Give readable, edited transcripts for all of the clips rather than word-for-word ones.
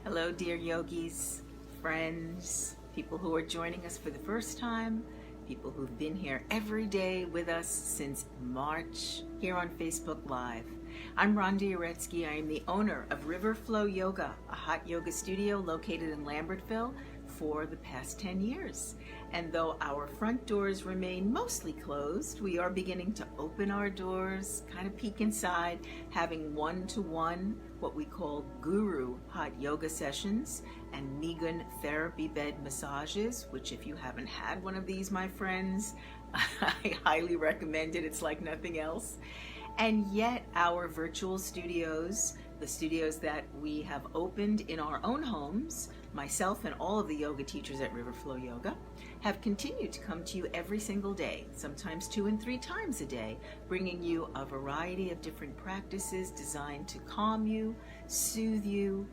Hello, dear yogis, friends, people who are joining us for the first time, people who've been here every day with us since March here on Facebook Live. I'm Rhonda Uretsky. I am the owner of River Flow Yoga, a hot yoga studio located in Lambertville for the past 10 years. And though our front doors remain mostly closed, we are beginning to open our doors, kind of peek inside, having one-to-one, what we call guru hot yoga sessions and Nigun therapy bed massages, which if you haven't had one of these, my friends, I highly recommend it. It's like nothing else. And yet our virtual studios, the studios that we have opened in our own homes, myself and all of the yoga teachers at River Flow Yoga, have continued to come to you every single day, sometimes 2 and 3 times a day, bringing you a variety of different practices designed to calm you, soothe you,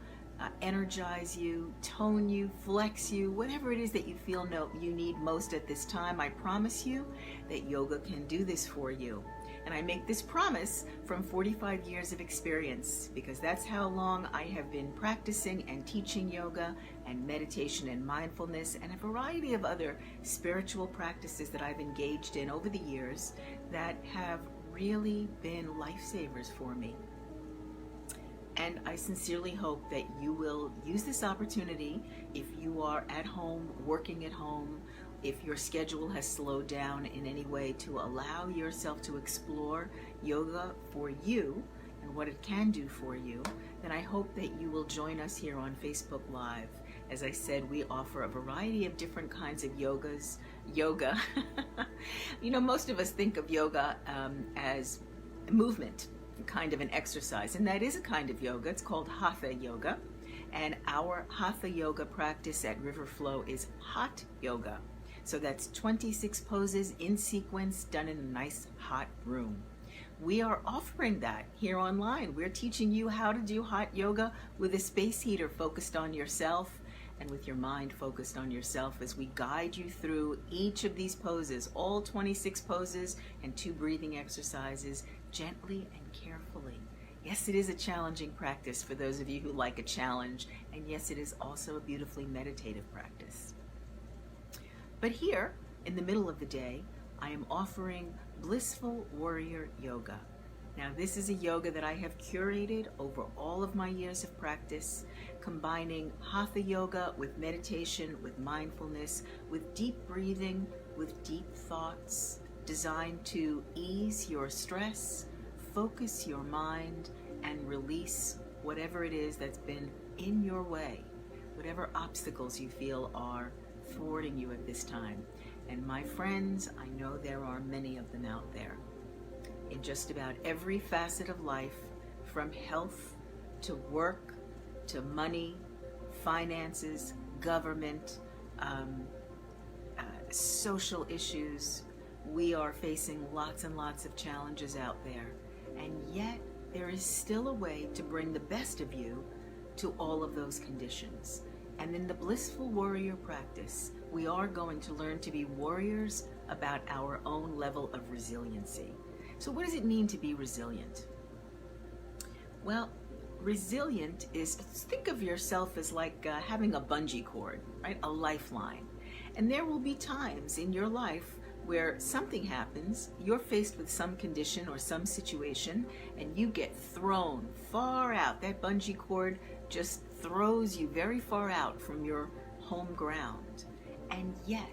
energize you, tone you, flex you, whatever it is that you feel you need most at this time. I promise you that yoga can do this for you. And I make this promise from 45 years of experience, because that's how long I have been practicing and teaching yoga and meditation and mindfulness and a variety of other spiritual practices that I've engaged in over the years that have really been lifesavers for me. And I sincerely hope that you will use this opportunity if you are at home, working at home, if your schedule has slowed down in any way, to allow yourself to explore yoga for you and what it can do for you, then I hope that you will join us here on Facebook Live. As I said, we offer a variety of different kinds of yoga. You know, most of us think of yoga as movement, kind of an exercise, and that is a kind of yoga. It's called Hatha yoga, and our Hatha yoga practice at River Flow is hot yoga. So that's 26 poses in sequence done in a nice hot room. We are offering that here online. We're teaching you how to do hot yoga with a space heater focused on yourself and with your mind focused on yourself as we guide you through each of these poses, all 26 poses and 2 breathing exercises, gently and carefully. Yes, it is a challenging practice for those of you who like a challenge, and yes, it is also a beautifully meditative practice. But here, in the middle of the day, I am offering Blissful Warrior Yoga. Now, this is a yoga that I have curated over all of my years of practice, combining Hatha yoga with meditation, with mindfulness, with deep breathing, with deep thoughts, designed to ease your stress, focus your mind, and release whatever it is that's been in your way, whatever obstacles you feel are thwarting you at this time. And my friends, I know there are many of them out there. In just about every facet of life, from health to work to money, finances, government, social issues, we are facing lots and lots of challenges out there. And yet, there is still a way to bring the best of you to all of those conditions. And in the Blissful Warrior practice, we are going to learn to be warriors about our own level of resiliency. So what does it mean to be resilient? Well, resilient is, think of yourself as like having a bungee cord, right? A lifeline. And there will be times in your life where something happens, you're faced with some condition or some situation, and you get thrown far out. That bungee cord just throws you very far out from your home ground. And yet,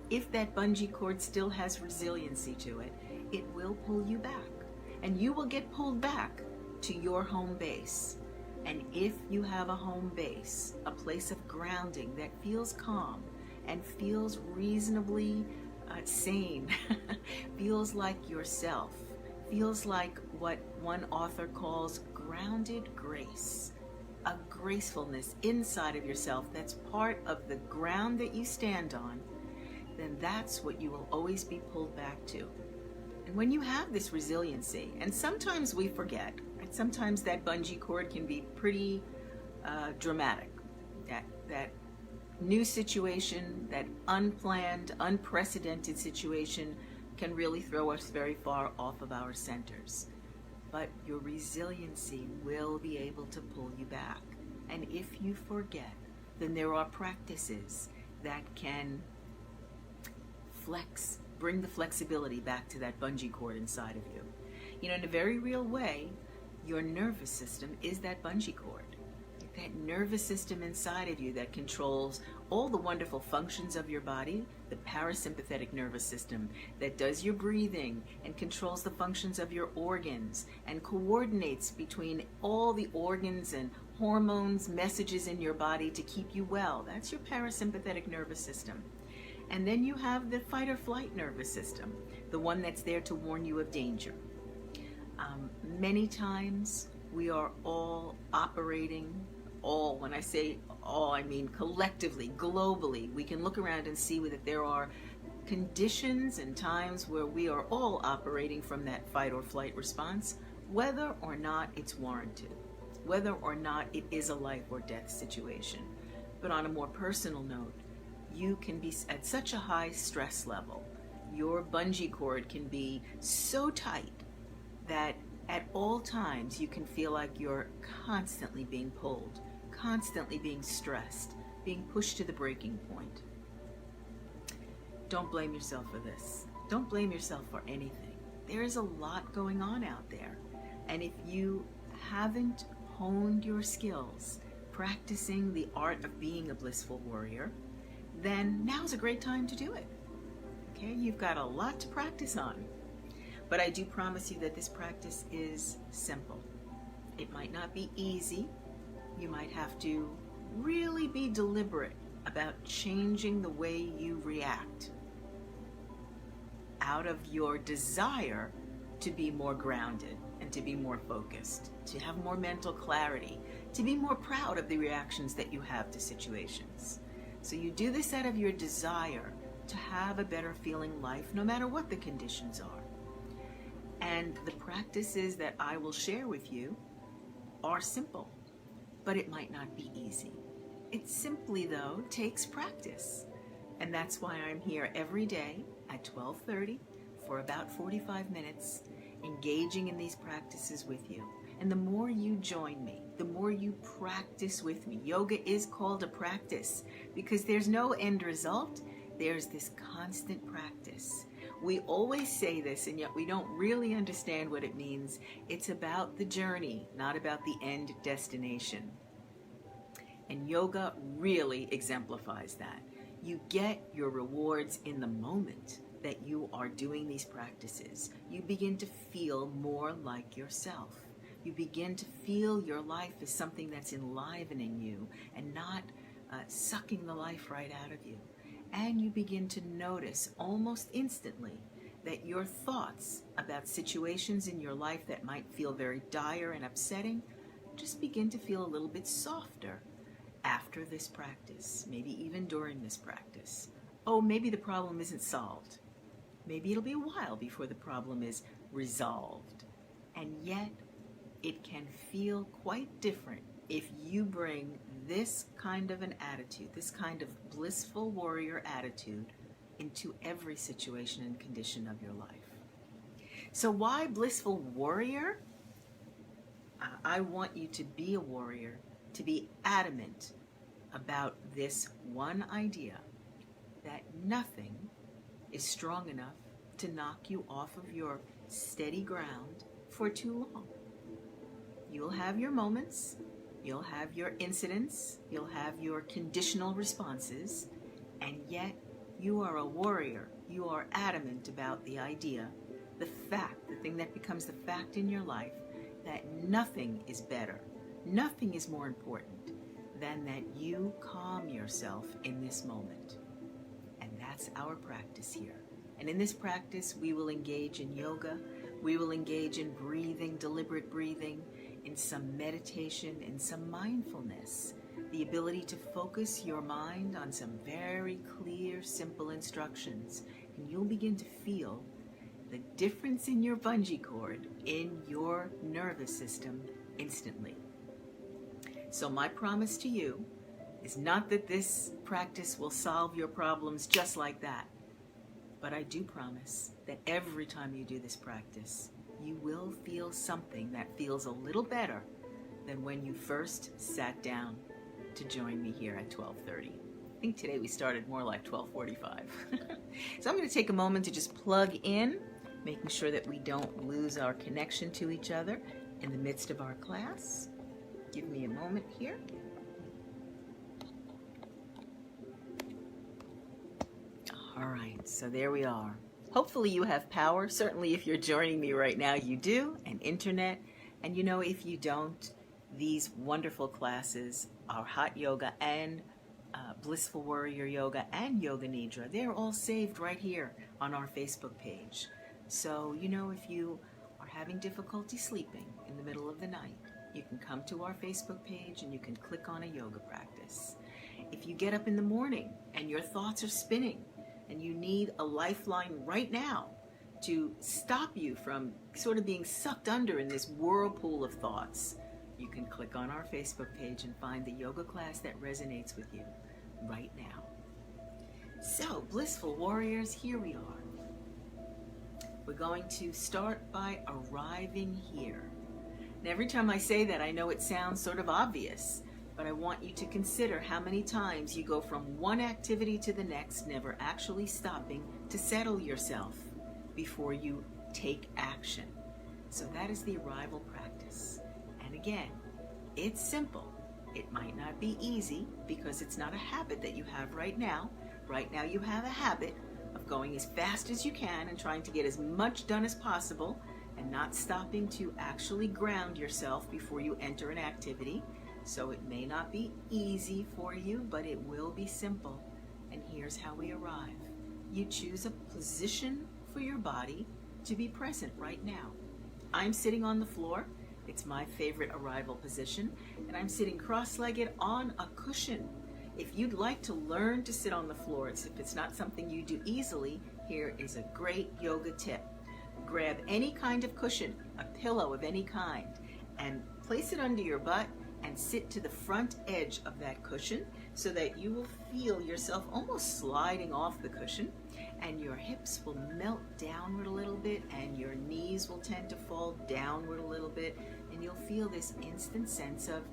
if that bungee cord still has resiliency to it, it will pull you back. And you will get pulled back to your home base. And if you have a home base, a place of grounding that feels calm and feels reasonably sane, feels like yourself, feels like what one author calls grounded grace, a gracefulness inside of yourself that's part of the ground that you stand on, then that's what you will always be pulled back to. And when you have this resiliency, and sometimes we forget, right? Sometimes that bungee cord can be pretty dramatic. That new situation, that unplanned, unprecedented situation can really throw us very far off of our centers. But your resiliency will be able to pull you back. And if you forget, then there are practices that can bring the flexibility back to that bungee cord inside of you. You know, in a very real way, your nervous system is that bungee cord. That nervous system inside of you that controls all the wonderful functions of your body, the parasympathetic nervous system that does your breathing and controls the functions of your organs and coordinates between all the organs and hormones, messages in your body to keep you well. That's your parasympathetic nervous system. And then you have the fight or flight nervous system, the one that's there to warn you of danger. Many times we are all operating, when I say all, I mean collectively, globally. We can look around and see that there are conditions and times where we are all operating from that fight or flight response, whether or not it's warranted, whether or not it is a life or death situation. But on a more personal note, you can be at such a high stress level, your bungee cord can be so tight that at all times you can feel like you're constantly being pulled, constantly being stressed, being pushed to the breaking point. Don't blame yourself for this. Don't blame yourself for anything. There is a lot going on out there. And if you haven't honed your skills practicing the art of being a blissful warrior, then now's a great time to do it. Okay, you've got a lot to practice on. But I do promise you that this practice is simple. It might not be easy. You might have to really be deliberate about changing the way you react out of your desire to be more grounded and to be more focused, to have more mental clarity, to be more proud of the reactions that you have to situations. So you do this out of your desire to have a better feeling life, no matter what the conditions are. And the practices that I will share with you are simple, but it might not be easy. It simply, though, takes practice. And that's why I'm here every day at 12:30 for about 45 minutes, engaging in these practices with you. And the more you join me, the more you practice with me. Yoga is called a practice because there's no end result. There's this constant practice. We always say this, and yet we don't really understand what it means. It's about the journey, not about the end destination. And yoga really exemplifies that. You get your rewards in the moment that you are doing these practices. You begin to feel more like yourself. You begin to feel your life as something that's enlivening you and not sucking the life right out of you. And you begin to notice almost instantly that your thoughts about situations in your life that might feel very dire and upsetting just begin to feel a little bit softer after this practice, maybe even during this practice. Oh, maybe the problem isn't solved. Maybe it'll be a while before the problem is resolved. And yet, it can feel quite different if you bring this kind of an attitude, this kind of blissful warrior attitude into every situation and condition of your life. So why blissful warrior? I want you to be a warrior, to be adamant about this one idea that nothing is strong enough to knock you off of your steady ground for too long. You'll have your moments, you'll have your incidents, you'll have your conditional responses, and yet you are a warrior. You are adamant about the idea, the fact, the thing that becomes the fact in your life, that nothing is better, nothing is more important than that you calm yourself in this moment. And that's our practice here. And in this practice, we will engage in yoga, we will engage in breathing, deliberate breathing, in some meditation, in some mindfulness, the ability to focus your mind on some very clear, simple instructions, and you'll begin to feel the difference in your bungee cord in your nervous system instantly. So my promise to you is not that this practice will solve your problems just like that, but I do promise that every time you do this practice, you will feel something that feels a little better than when you first sat down to join me here at 12:30. I think today we started more like 12:45. So I'm going to take a moment to just plug in, making sure that we don't lose our connection to each other in the midst of our class. Give me a moment here. All right, so there we are. Hopefully you have power. Certainly if you're joining me right now, you do, and internet. And you know, if you don't, these wonderful classes, our hot yoga and Blissful Warrior Yoga and Yoga Nidra, they're all saved right here on our Facebook page. So, you know, if you are having difficulty sleeping in the middle of the night, you can come to our Facebook page and you can click on a yoga practice. If you get up in the morning and your thoughts are spinning and you need a lifeline right now to stop you from sort of being sucked under in this whirlpool of thoughts, you can click on our Facebook page and find the yoga class that resonates with you right now. So, Blissful Warriors, here we are. We're going to start by arriving here. And every time I say that, I know it sounds sort of obvious, but I want you to consider how many times you go from one activity to the next, never actually stopping to settle yourself before you take action. So that is the arrival practice. And again, it's simple. It might not be easy because it's not a habit that you have right now. Right now you have a habit of going as fast as you can and trying to get as much done as possible and not stopping to actually ground yourself before you enter an activity. So it may not be easy for you, but it will be simple. And here's how we arrive. You choose a position for your body to be present right now. I'm sitting on the floor. It's my favorite arrival position, and I'm sitting cross-legged on a cushion. If you'd like to learn to sit on the floor, if it's not something you do easily, here is a great yoga tip. Grab any kind of cushion, a pillow of any kind, and place it under your butt and sit to the front edge of that cushion so that you will feel yourself almost sliding off the cushion, and your hips will melt downward a little bit and your knees will tend to fall downward a little bit, and you'll feel this instant sense of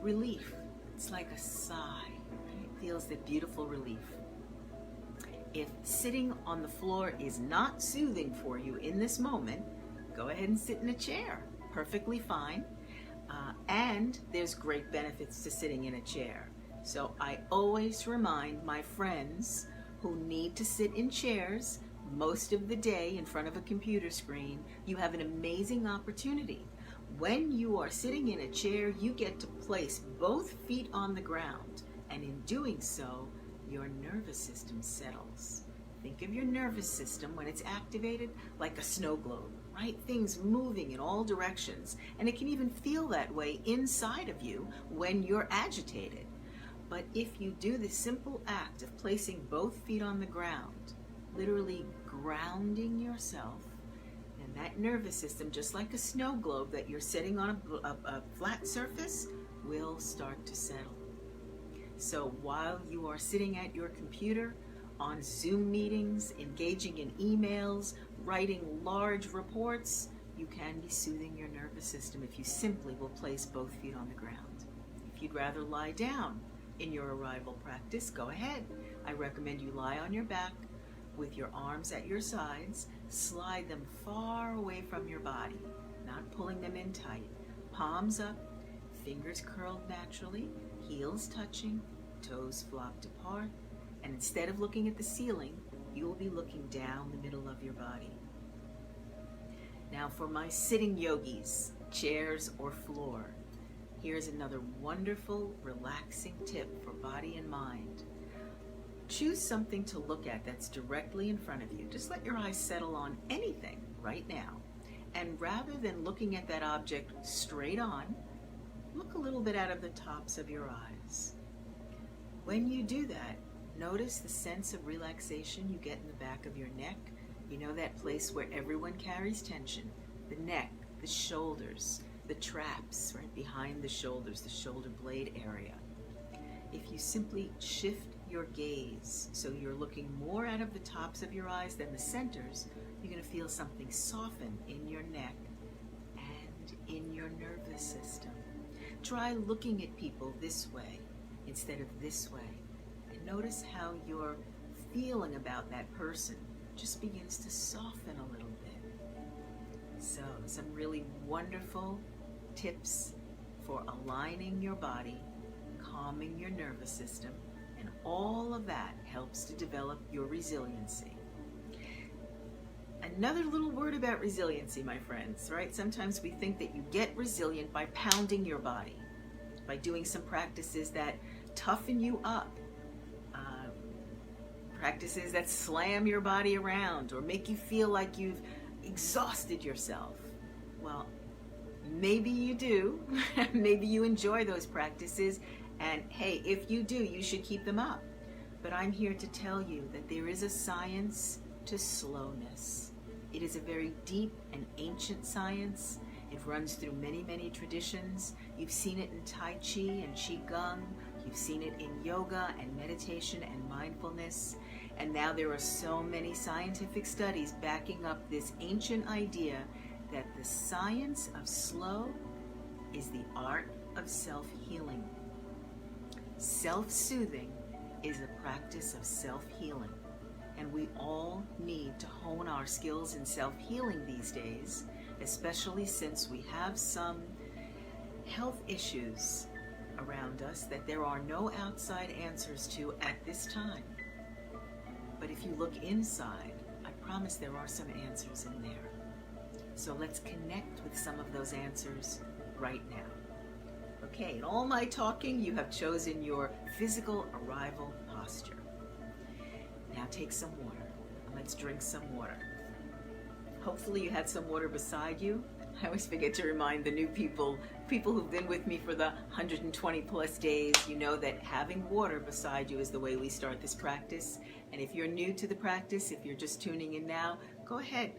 relief. It's like a sigh. It feels that beautiful relief. If sitting on the floor is not soothing for you in this moment, go ahead and sit in a chair. Perfectly fine. And there's great benefits to sitting in a chair. So I always remind my friends who need to sit in chairs most of the day in front of a computer screen, you have an amazing opportunity. When you are sitting in a chair, you get to place both feet on the ground, and in doing so, your nervous system settles. Think of your nervous system when it's activated like a snow globe, right? Things moving in all directions, and it can even feel that way inside of you when you're agitated. But if you do the simple act of placing both feet on the ground, literally grounding yourself, and that nervous system, just like a snow globe that you're sitting on a flat surface, will start to settle. So while you are sitting at your computer, on Zoom meetings, engaging in emails, writing large reports, you can be soothing your nervous system if you simply will place both feet on the ground. If you'd rather lie down in your arrival practice, go ahead. I recommend you lie on your back with your arms at your sides. Slide them far away from your body, not pulling them in tight. Palms up, fingers curled naturally, heels touching, toes flopped apart. And instead of looking at the ceiling, you will be looking down the middle of your body. Now for my sitting yogis, chairs or floor, here's another wonderful, relaxing tip for body and mind. Choose something to look at that's directly in front of you. Just let your eyes settle on anything right now. And rather than looking at that object straight on, look a little bit out of the tops of your eyes. When you do that, notice the sense of relaxation you get in the back of your neck. You know that place where everyone carries tension, the neck, the shoulders, the traps right behind the shoulders, the shoulder blade area. If you simply shift your gaze so you're looking more out of the tops of your eyes than the centers, you're going to feel something soften in your neck and in your nervous system. Try looking at people this way instead of this way. And notice how your feeling about that person just begins to soften a little bit. So, some really wonderful tips for aligning your body, calming your nervous system, and all of that helps to develop your resiliency. Another little word about resiliency, my friends, right? Sometimes we think that you get resilient by pounding your body, by doing some practices that toughen you up, practices that slam your body around or make you feel like you've exhausted yourself. Well, maybe you do. Maybe you enjoy those practices, and hey, if you do, you should keep them up. But I'm here to tell you that there is a science to slowness. It is a very deep and ancient science. It runs through many, many traditions. You've seen it in Tai Chi and Qigong. You've seen it in yoga and meditation and mindfulness. And now there are so many scientific studies backing up this ancient idea that the science of slow is the art of self-healing. Self-soothing is a practice of self-healing. And we all need to hone our skills in self-healing these days, especially since we have some health issues around us that there are no outside answers to at this time. But if you look inside, I promise there are some answers in there. So let's connect with some of those answers right now. Okay, in all my talking, you have chosen your physical arrival posture. Now take some water, and let's drink some water. Hopefully you had some water beside you. I always forget to remind the new people who've been with me for the 120 plus days, you know that having water beside you is the way we start this practice. And if you're new to the practice, if you're just tuning in now, go ahead,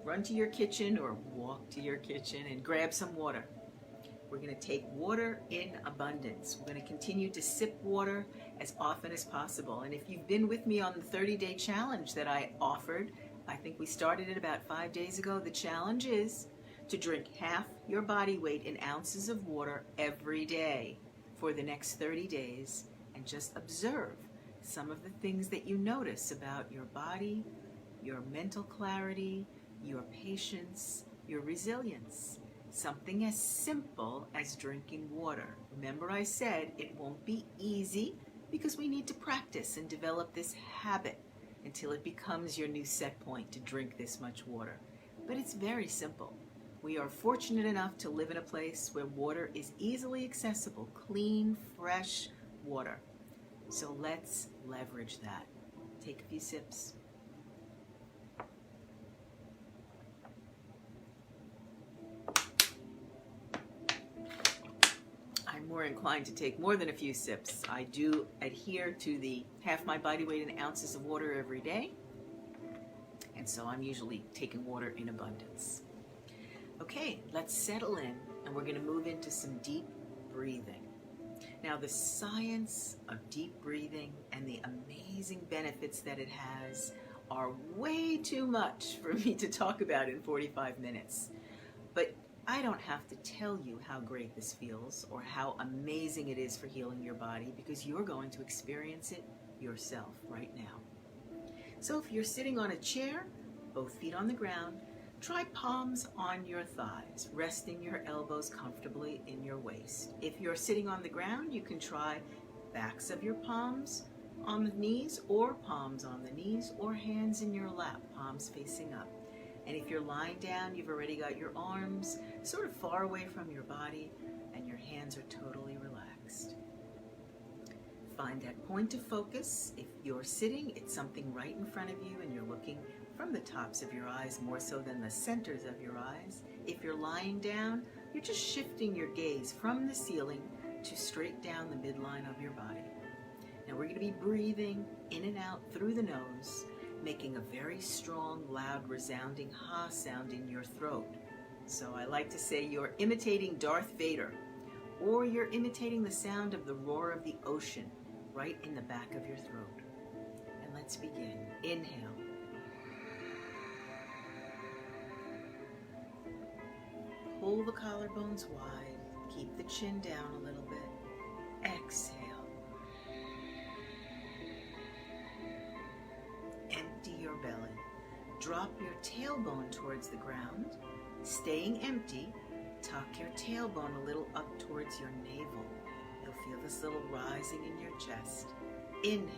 run to your kitchen or walk to your kitchen and grab some water. We're going to take water in abundance. We're going to continue to sip water as often as possible. And if you've been with me on the 30-day challenge that I offered, I think we started it about 5 days ago. The challenge is to drink half your body weight in ounces of water every day for the next 30 days and just observe some of the things that you notice about your body, your mental clarity, your patience, your resilience. Something as simple as drinking water. Remember I said it won't be easy because we need to practice and develop this habit until it becomes your new set point to drink this much water. But it's very simple. We are fortunate enough to live in a place where water is easily accessible, clean, fresh water. So let's leverage that. Take a few sips. I'm more inclined to take more than a few sips. I do adhere to the half my body weight in ounces of water every day. And so I'm usually taking water in abundance. Okay, let's settle in and we're going to move into some deep breathing. Now, the science of deep breathing and the amazing benefits that it has are way too much for me to talk about in 45 minutes. But I don't have to tell you how great this feels or how amazing it is for healing your body because you're going to experience it yourself right now. So if you're sitting on a chair, both feet on the ground, try palms on your thighs, resting your elbows comfortably in your waist. If you're sitting on the ground, you can try backs of your palms on the knees or palms on the knees or hands in your lap, palms facing up. And if you're lying down, you've already got your arms sort of far away from your body and your hands are totally relaxed. Find that point of focus. If you're sitting, it's something right in front of you and you're looking from the tops of your eyes more so than the centers of your eyes. If you're lying down, you're just shifting your gaze from the ceiling to straight down the midline of your body. Now we're going to be breathing in and out through the nose, making a very strong, loud, resounding ha sound in your throat. So I like to say you're imitating Darth Vader, or you're imitating the sound of the roar of the ocean right in the back of your throat. And let's begin. Inhale. pull the collarbones wide. Keep the chin down a little bit. Exhale. Empty your belly. Drop your tailbone towards the ground. Staying empty, tuck your tailbone a little up towards your navel. You'll feel this little rising in your chest. Inhale.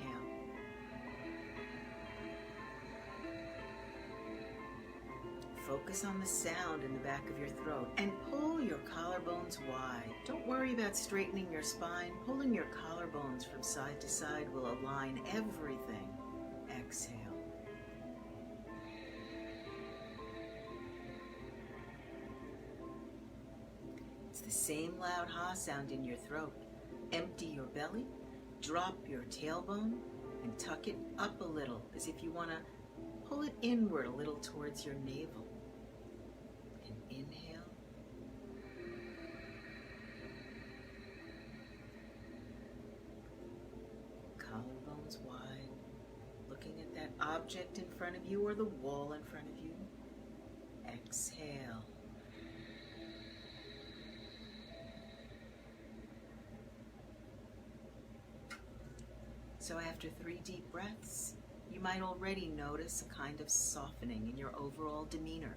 Focus on the sound in the back of your throat and pull your collarbones wide. Don't worry about straightening your spine. Pulling your collarbones from side to side will align everything. Exhale. It's the same loud ha sound in your throat. Empty your belly, drop your tailbone, and tuck it up a little as if you want to pull it inward a little towards your navel. And inhale. Collarbones wide. Looking at that object in front of you or the wall in front of you. Exhale. So after 3 deep breaths, you might already notice a kind of softening in your overall demeanor,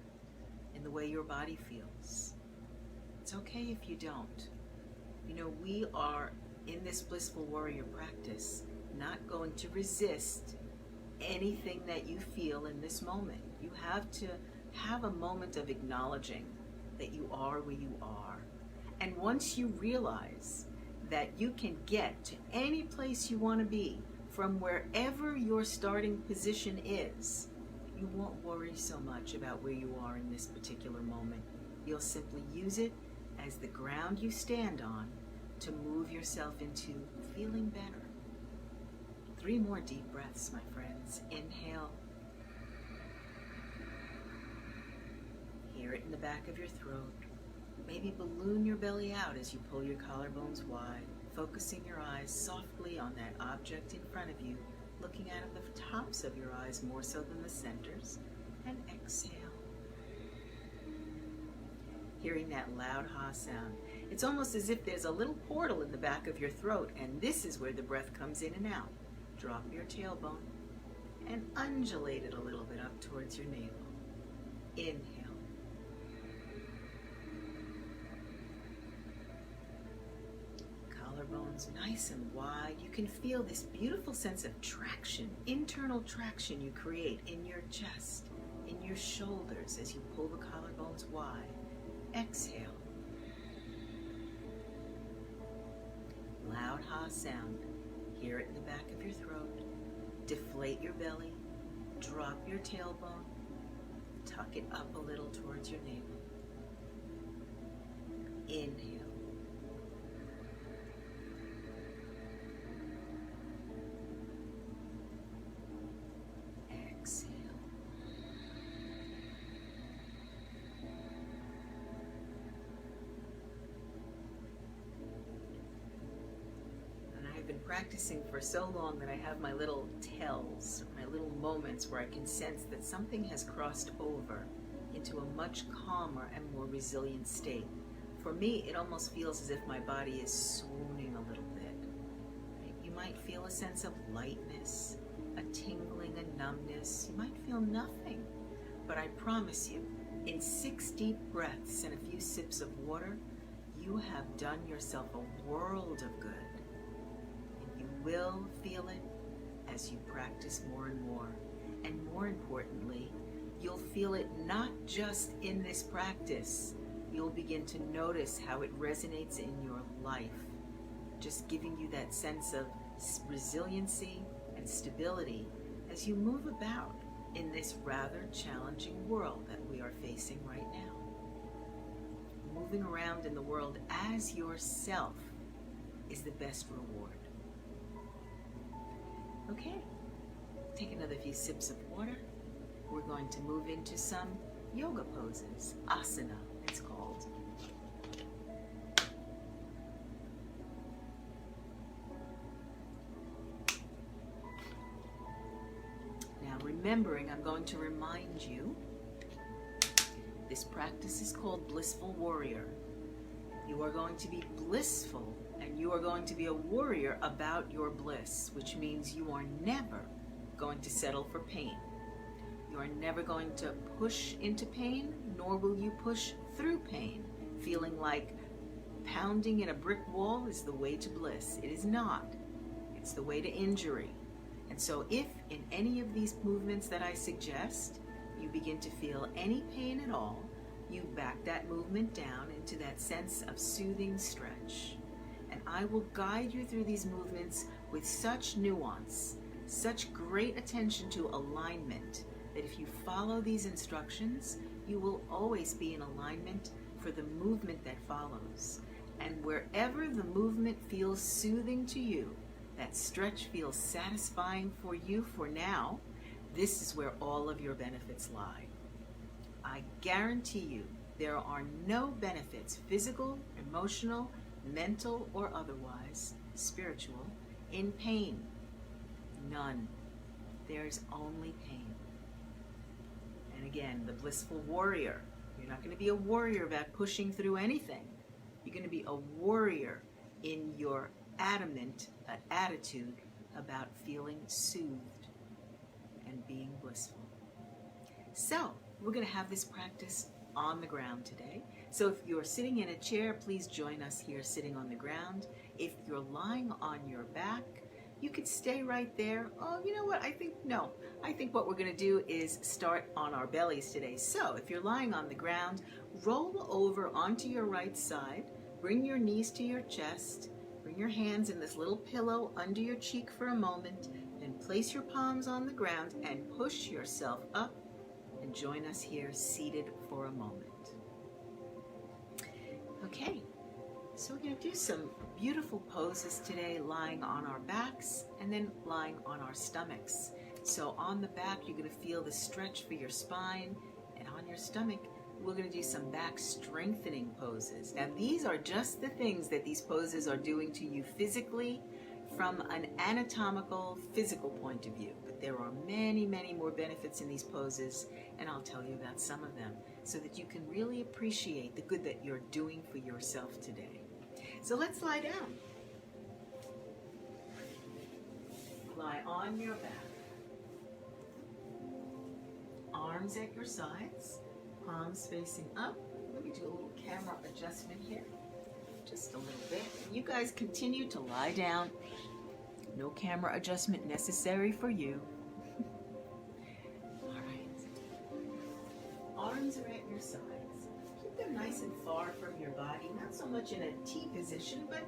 in the way your body feels. It's okay if you don't. You know, we are, in this Blissful Warrior practice, not going to resist anything that you feel in this moment. You have to have a moment of acknowledging that you are where you are. And once you realize that you can get to any place you want to be from wherever your starting position is, you won't worry so much about where you are in this particular moment. You'll simply use it as the ground you stand on to move yourself into feeling better. 3 more deep breaths, my friends. Inhale. Hear it in the back of your throat. Maybe balloon your belly out as you pull your collarbones wide, focusing your eyes softly on that object in front of you, looking out of the tops of your eyes more so than the centers, and exhale. Hearing that loud ha sound, it's almost as if there's a little portal in the back of your throat, and this is where the breath comes in and out. Drop your tailbone and undulate it a little bit up towards your navel. Inhale. Collarbones nice and wide. You can feel this beautiful sense of traction, internal traction you create in your chest, in your shoulders as you pull the collarbones wide. Exhale. Loud ha sound. Hear it in the back of your throat. Deflate your belly. Drop your tailbone. Tuck it up a little towards your navel. Inhale. Exhale. I've been practicing for so long that I have my little tells, my little moments where I can sense that something has crossed over into a much calmer and more resilient state. For me, it almost feels as if my body is swooning a little bit. Right? You might feel a sense of lightness, a tingling, a numbness. You might feel nothing, but I promise you, in 6 deep breaths and a few sips of water, you have done yourself a world of good. You will feel it as you practice more and more. And more importantly, you'll feel it not just in this practice. You'll begin to notice how it resonates in your life, just giving you that sense of resiliency and stability as you move about in this rather challenging world that we are facing right now. Moving around in the world as yourself is the best reward. Okay, take another few sips of water. We're going to move into some yoga poses. Asana, it's called. Now remembering, I'm going to remind you This practice is called Blissful Warrior. You are going to be blissful, and you are going to be a warrior about your bliss, which means you are never going to settle for pain. You are never going to push into pain, nor will you push through pain, feeling like pounding in a brick wall is the way to bliss. It is not. It's the way to injury. And so if in any of these movements that I suggest, you begin to feel any pain at all, you back that movement down into that sense of soothing stretch. And I will guide you through these movements with such nuance, such great attention to alignment, that if you follow these instructions, you will always be in alignment for the movement that follows. And wherever the movement feels soothing to you, that stretch feels satisfying for you for now, this is where all of your benefits lie. I guarantee you there are no benefits, physical, emotional, mental, or otherwise, spiritual, in pain. None. There's only pain. And again, the blissful warrior. You're not going to be a warrior about pushing through anything. You're going to be a warrior in your adamant attitude about feeling soothed and being blissful. So, we're going to have this practice on the ground today. So if you're sitting in a chair, please join us here sitting on the ground. If you're lying on your back, you could stay right there. Oh, you know what? I think what we're going to do is start on our bellies today. So if you're lying on the ground, roll over onto your right side, bring your knees to your chest, bring your hands in this little pillow under your cheek for a moment, then place your palms on the ground and push yourself up and join us here seated for a moment. Okay, so we're going to do some beautiful poses today, lying on our backs and then lying on our stomachs. So on the back, you're going to feel the stretch for your spine, and on your stomach, we're going to do some back strengthening poses. Now, these are just the things that these poses are doing to you physically from an anatomical, physical point of view. But there are many, many more benefits in these poses, and I'll tell you about some of them so that you can really appreciate the good that you're doing for yourself today. So let's lie down. Lie on your back. Arms at your sides, palms facing up. Let me do a little camera adjustment here, just a little bit. You guys continue to lie down. No camera adjustment necessary for you. All right. Arms are at your sides. Keep them nice and far from your body, not so much in a T position, but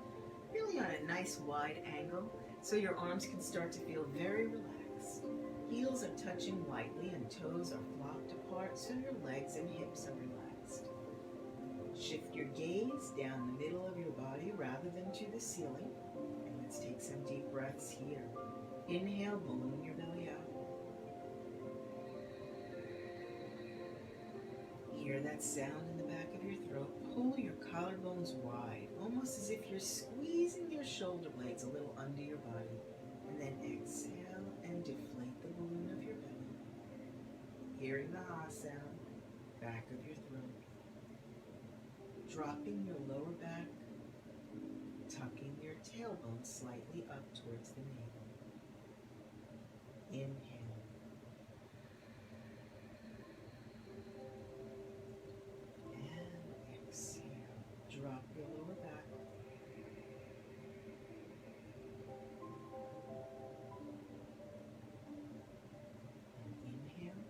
really on a nice wide angle, so your arms can start to feel very relaxed. Heels are touching lightly and toes are flopped apart, so your legs and hips are relaxed. Shift your gaze down the middle of your body rather than to the ceiling. And let's take some deep breaths here. Inhale, balloon your belly out. Hear that sound in the back of your throat. Pull your collarbones wide, almost as if you're squeezing your shoulder blades a little under your body. And then exhale and deflate the balloon of your belly. Hearing the ah sound, back of your throat. Dropping your lower back, tucking your tailbone slightly up towards the navel. Inhale. And exhale. Drop your lower back. And inhale.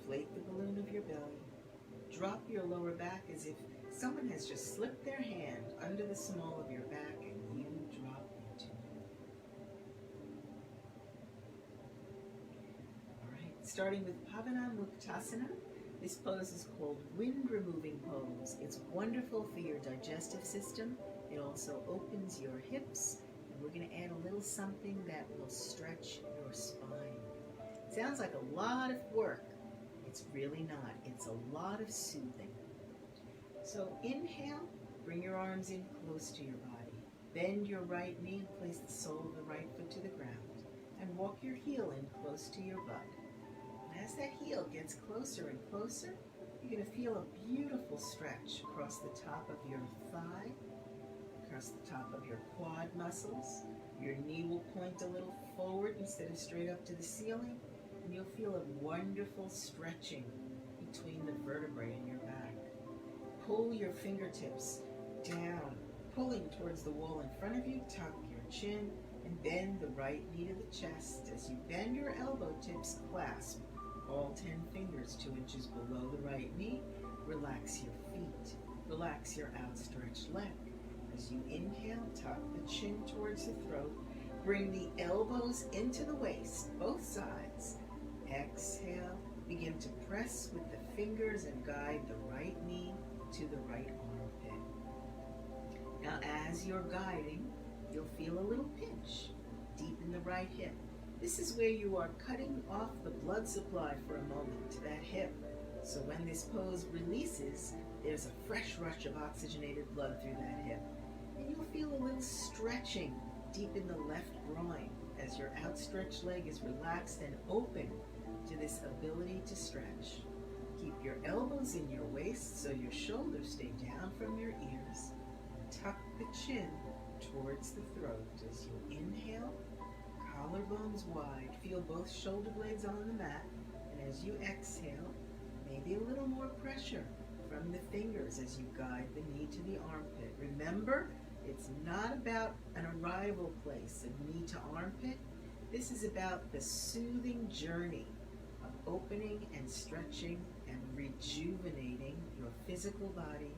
Deflate the balloon of your belly. Drop your lower back as if someone has just slipped their hand under the small of your back and you drop into it. All right, starting with Pavanamuktasana. This pose is called wind removing pose. It's wonderful for your digestive system. It also opens your hips. And we're going to add a little something that will stretch your spine. Sounds like a lot of work. It's really not. It's a lot of soothing. So inhale, bring your arms in close to your body. Bend your right knee and place the sole of the right foot to the ground. And walk your heel in close to your butt. And as that heel gets closer and closer, you're going to feel a beautiful stretch across the top of your thigh, across the top of your quad muscles. Your knee will point a little forward instead of straight up to the ceiling, and you'll feel a wonderful stretching between the vertebrae in your back. Pull your fingertips down, pulling towards the wall in front of you. Tuck your chin and bend the right knee to the chest. As you bend your elbow tips, clasp all 10 fingers 2 inches below the right knee. Relax your feet. Relax your outstretched leg. As you inhale, tuck the chin towards the throat. Bring the elbows into the waist, both sides. Exhale. Begin to press with the fingers and guide the right knee to the right armpit. Now, as you're guiding, you'll feel a little pinch deep in the right hip. This is where you are cutting off the blood supply for a moment to that hip. So when this pose releases, there's a fresh rush of oxygenated blood through that hip. And you'll feel a little stretching deep in the left groin as your outstretched leg is relaxed and open to this ability to stretch. Keep your elbows in your waist so your shoulders stay down from your ears. Tuck the chin towards the throat as you inhale. Collarbones wide. Feel both shoulder blades on the mat. And as you exhale, maybe a little more pressure from the fingers as you guide the knee to the armpit. Remember, it's not about an arrival place of knee to armpit. This is about the soothing journey of opening and stretching and rejuvenating your physical body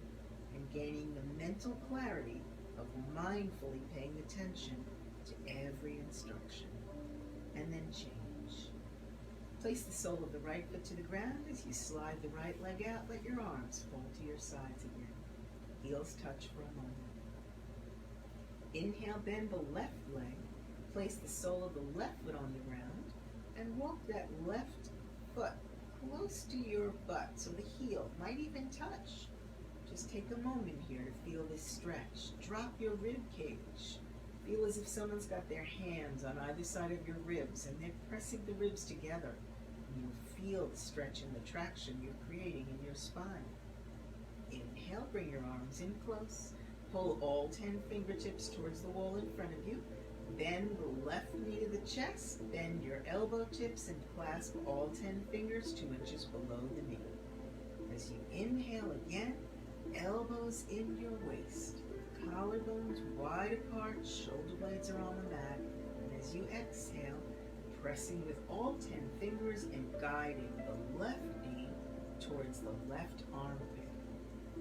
and gaining the mental clarity of mindfully paying attention to every instruction. And then change. Place the sole of the right foot to the ground as you slide the right leg out. Let your arms fall to your sides again. Heels touch for a moment. Inhale, bend the left leg. Place the sole of the left foot on the ground and walk that left foot close to your butt so the heel might even touch. Just take a moment here to feel this stretch. Drop your rib cage. Feel as if someone's got their hands on either side of your ribs and they're pressing the ribs together. And you'll feel the stretch and the traction you're creating in your spine. Inhale, bring your arms in close. Pull all 10 fingertips towards the wall in front of you. Bend the left knee to the chest. Bend your elbow tips and clasp all 10 fingers 2 inches below the knee. As you inhale again, elbows in your waist. Collarbones wide apart, shoulder blades are on the mat. And as you exhale, pressing with all 10 fingers and guiding the left knee towards the left armpit.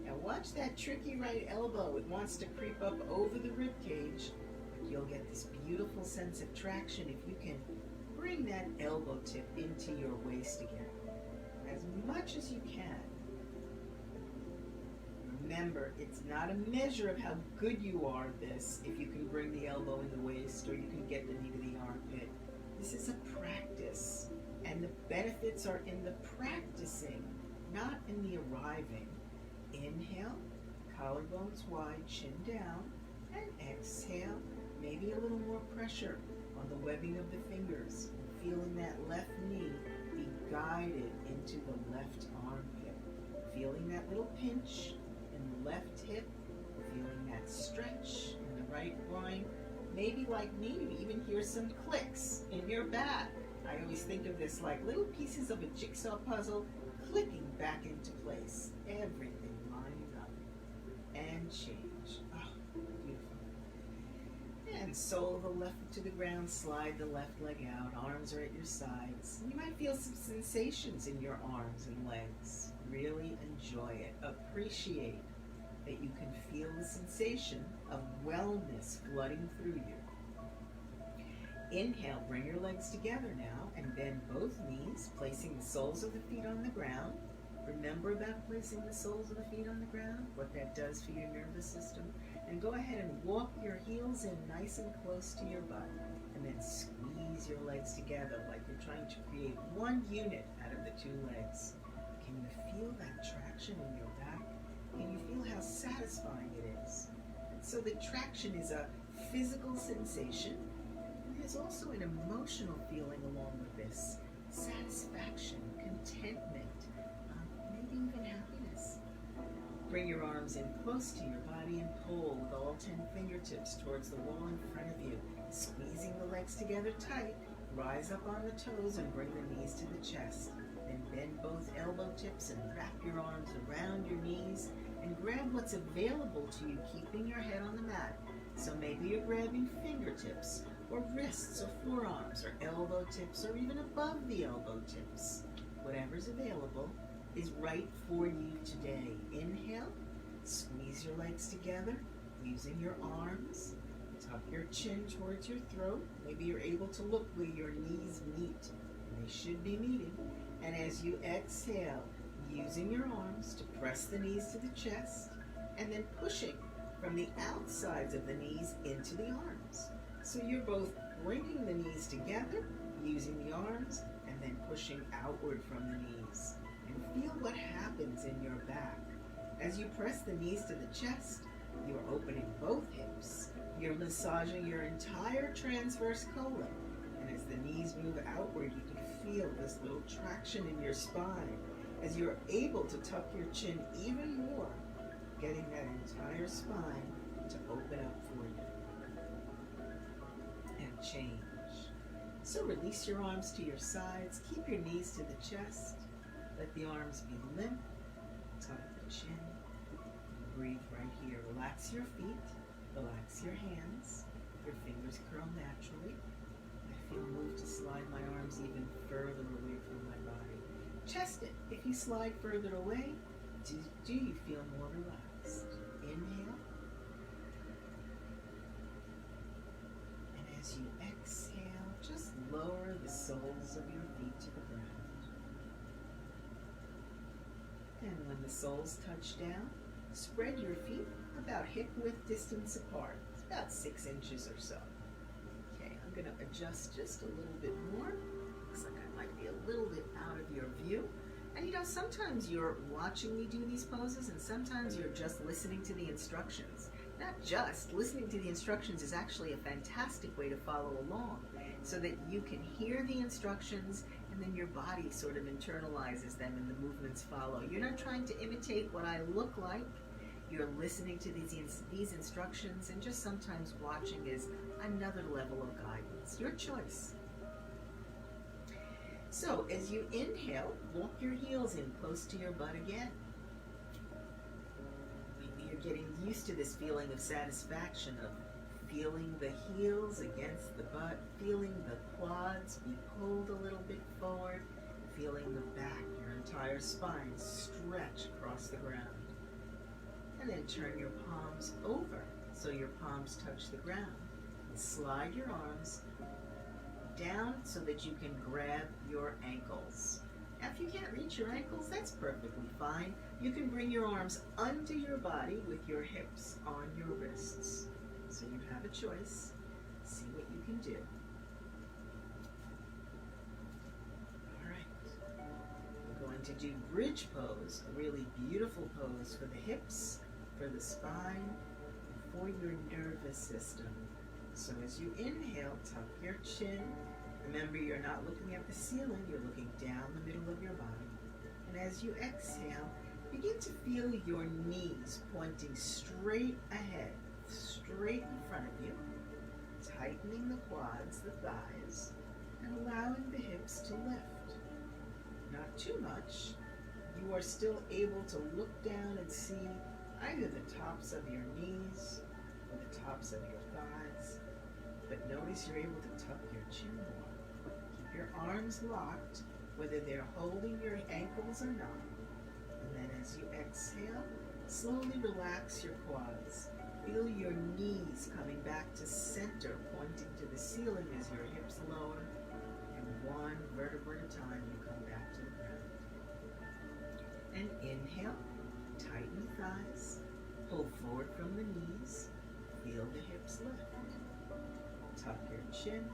Now watch that tricky right elbow. It wants to creep up over the rib cage, but you'll get this beautiful sense of traction if you can bring that elbow tip into your waist again, as much as you can. Remember, it's not a measure of how good you are at this if you can bring the elbow in the waist or you can get the knee to the armpit. This is a practice, and the benefits are in the practicing, not in the arriving. Inhale, collarbones wide, chin down, and exhale, maybe a little more pressure on the webbing of the fingers, feeling that left knee be guided into the left armpit, feeling that little pinch in the left hip, feeling that stretch in the right groin. Maybe like me, you even hear some clicks in your back. I always think of this like little pieces of a jigsaw puzzle clicking back into place. Everything lining up. And change. Oh, beautiful. And sole of the left foot to the ground, slide the left leg out. Arms are at your sides. You might feel some sensations in your arms and legs. Really enjoy it. Appreciate that you can feel the sensation of wellness flooding through you. Inhale, bring your legs together now and bend both knees, placing the soles of the feet on the ground. Remember about placing the soles of the feet on the ground, what that does for your nervous system. And go ahead and walk your heels in nice and close to your butt. And then squeeze your legs together like you're trying to create one unit out of the two legs. Can you feel that traction in your back? Can you feel how satisfying it is? And so the traction is a physical sensation. And there's also an emotional feeling along with this. Satisfaction, contentment, maybe even happiness. Bring your arms in close to your body and pull with all 10 fingertips towards the wall in front of you, squeezing the legs together tight. Rise up on the toes and bring the knees to the chest. Then bend both elbow tips and wrap your arms around your knees and grab what's available to you, keeping your head on the mat. So maybe you're grabbing fingertips or wrists or forearms or elbow tips or even above the elbow tips. Whatever's available is right for you today. Inhale, squeeze your legs together using your arms. Tuck your chin towards your throat. Maybe you're able to look where your knees meet. They should be meeting. And as you exhale, using your arms to press the knees to the chest and then pushing from the outsides of the knees into the arms. So you're both bringing the knees together, using the arms, and then pushing outward from the knees. And feel what happens in your back. As you press the knees to the chest, you're opening both hips. You're massaging your entire transverse colon. And as the knees move outward, you can feel this little traction in your spine as you're able to tuck your chin even more, getting that entire spine to open up for you. And change. So release your arms to your sides. Keep your knees to the chest. Let the arms be limp. Tuck the chin. Breathe right here. Relax your feet. Relax your hands. Your fingers curl naturally. I feel moved to slide my arms even further away from my body. Chest it. If you slide further away, do you feel more relaxed? Inhale. And as you exhale, just lower the soles of your feet to the ground. And when the soles touch down, spread your feet about hip-width distance apart. It's about 6 inches or so. Okay, I'm going to adjust just a little bit more. Looks like I might be a little bit out of your view. And you know, sometimes you're watching me do these poses and sometimes you're just listening to the instructions. Not just, listening to the instructions is actually a fantastic way to follow along so that you can hear the instructions and then your body sort of internalizes them and the movements follow. You're not trying to imitate what I look like. You're listening to these instructions, and just sometimes watching is another level of guidance. Your choice. So as you inhale, walk your heels in close to your butt again. Maybe you're getting used to this feeling of satisfaction of feeling the heels against the butt, feeling the quads be pulled a little bit forward, feeling the back, your entire spine stretch across the ground. And then turn your palms over so your palms touch the ground. And slide your arms down so that you can grab your ankles. Now, if you can't reach your ankles, that's perfectly fine. You can bring your arms under your body with your hips on your wrists. So you have a choice. See what you can do. All right. We're going to do bridge pose, a really beautiful pose for the hips, for the spine, and for your nervous system. So as you inhale, tuck your chin. Remember, you're not looking at the ceiling, you're looking down the middle of your body. And as you exhale, begin to feel your knees pointing straight ahead, straight in front of you, tightening the quads, the thighs, and allowing the hips to lift. Not too much. You are still able to look down and see either the tops of your knees or the tops of your thighs, but notice you're able to tuck your chin more. Keep your arms locked, whether they're holding your ankles or not. And then as you exhale, slowly relax your quads. Feel your knees coming back to center, pointing to the ceiling as your hips lower, and one vertebra at a time you come back to the ground. And inhale, tighten the thighs, pull forward from the knees, feel the hips lift. Tuck your chin,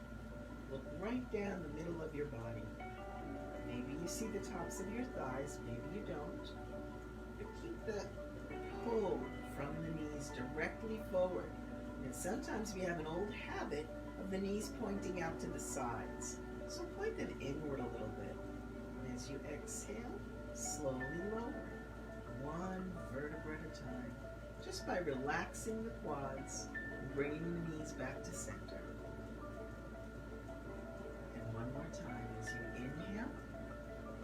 look right down the middle of your body. Maybe you see the tops of your thighs, maybe you don't. But keep the pull from the knees directly forward, And sometimes we have an old habit of the knees pointing out to the sides. So point them inward a little bit. And as you exhale, slowly lower, one vertebra at a time, just by relaxing the quads and bringing the knees back to center. And one more time as you inhale,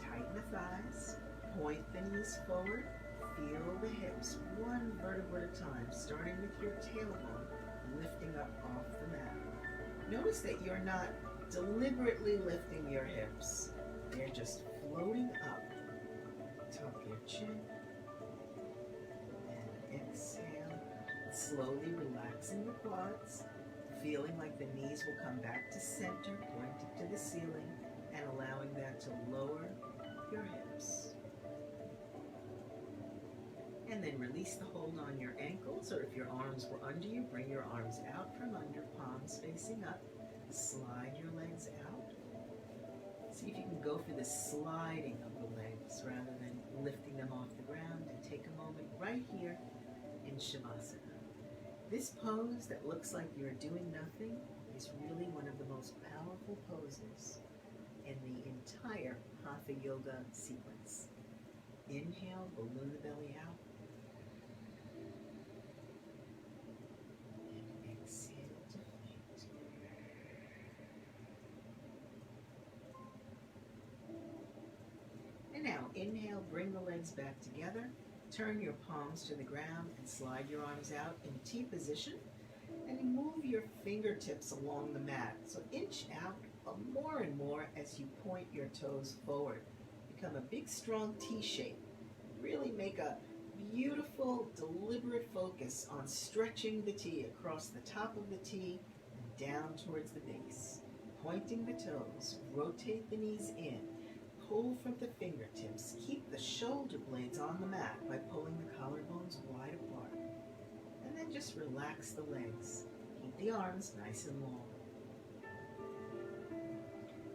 tighten the thighs, point the knees forward, feel the hips one vertebra at a time, starting with your tailbone, lifting up off the mat. Notice that you're not deliberately lifting your hips. They're just floating up. Tuck your chin. And exhale. Slowly relaxing the quads, feeling like the knees will come back to center, pointing to the ceiling, and allowing that to lower your hips. And then release the hold on your ankles, or if your arms were under you, bring your arms out from under, palms facing up. Slide your legs out. See if you can go for the sliding of the legs rather than lifting them off the ground, and take a moment right here in Shavasana. This pose that looks like you're doing nothing is really one of the most powerful poses in the entire Hatha Yoga sequence. Inhale, balloon the belly out. And exhale to faint. And now inhale, bring the legs back together. Turn your palms to the ground and slide your arms out in T position. And move your fingertips along the mat. So inch out more and more as you point your toes forward. Become a big, strong T shape. Really make a beautiful, deliberate focus on stretching the T across the top of the T and down towards the base. Pointing the toes, rotate the knees in. Pull from the fingertips. Keep the shoulder blades on the mat by pulling the collarbones wide apart. And then just relax the legs. Keep the arms nice and long.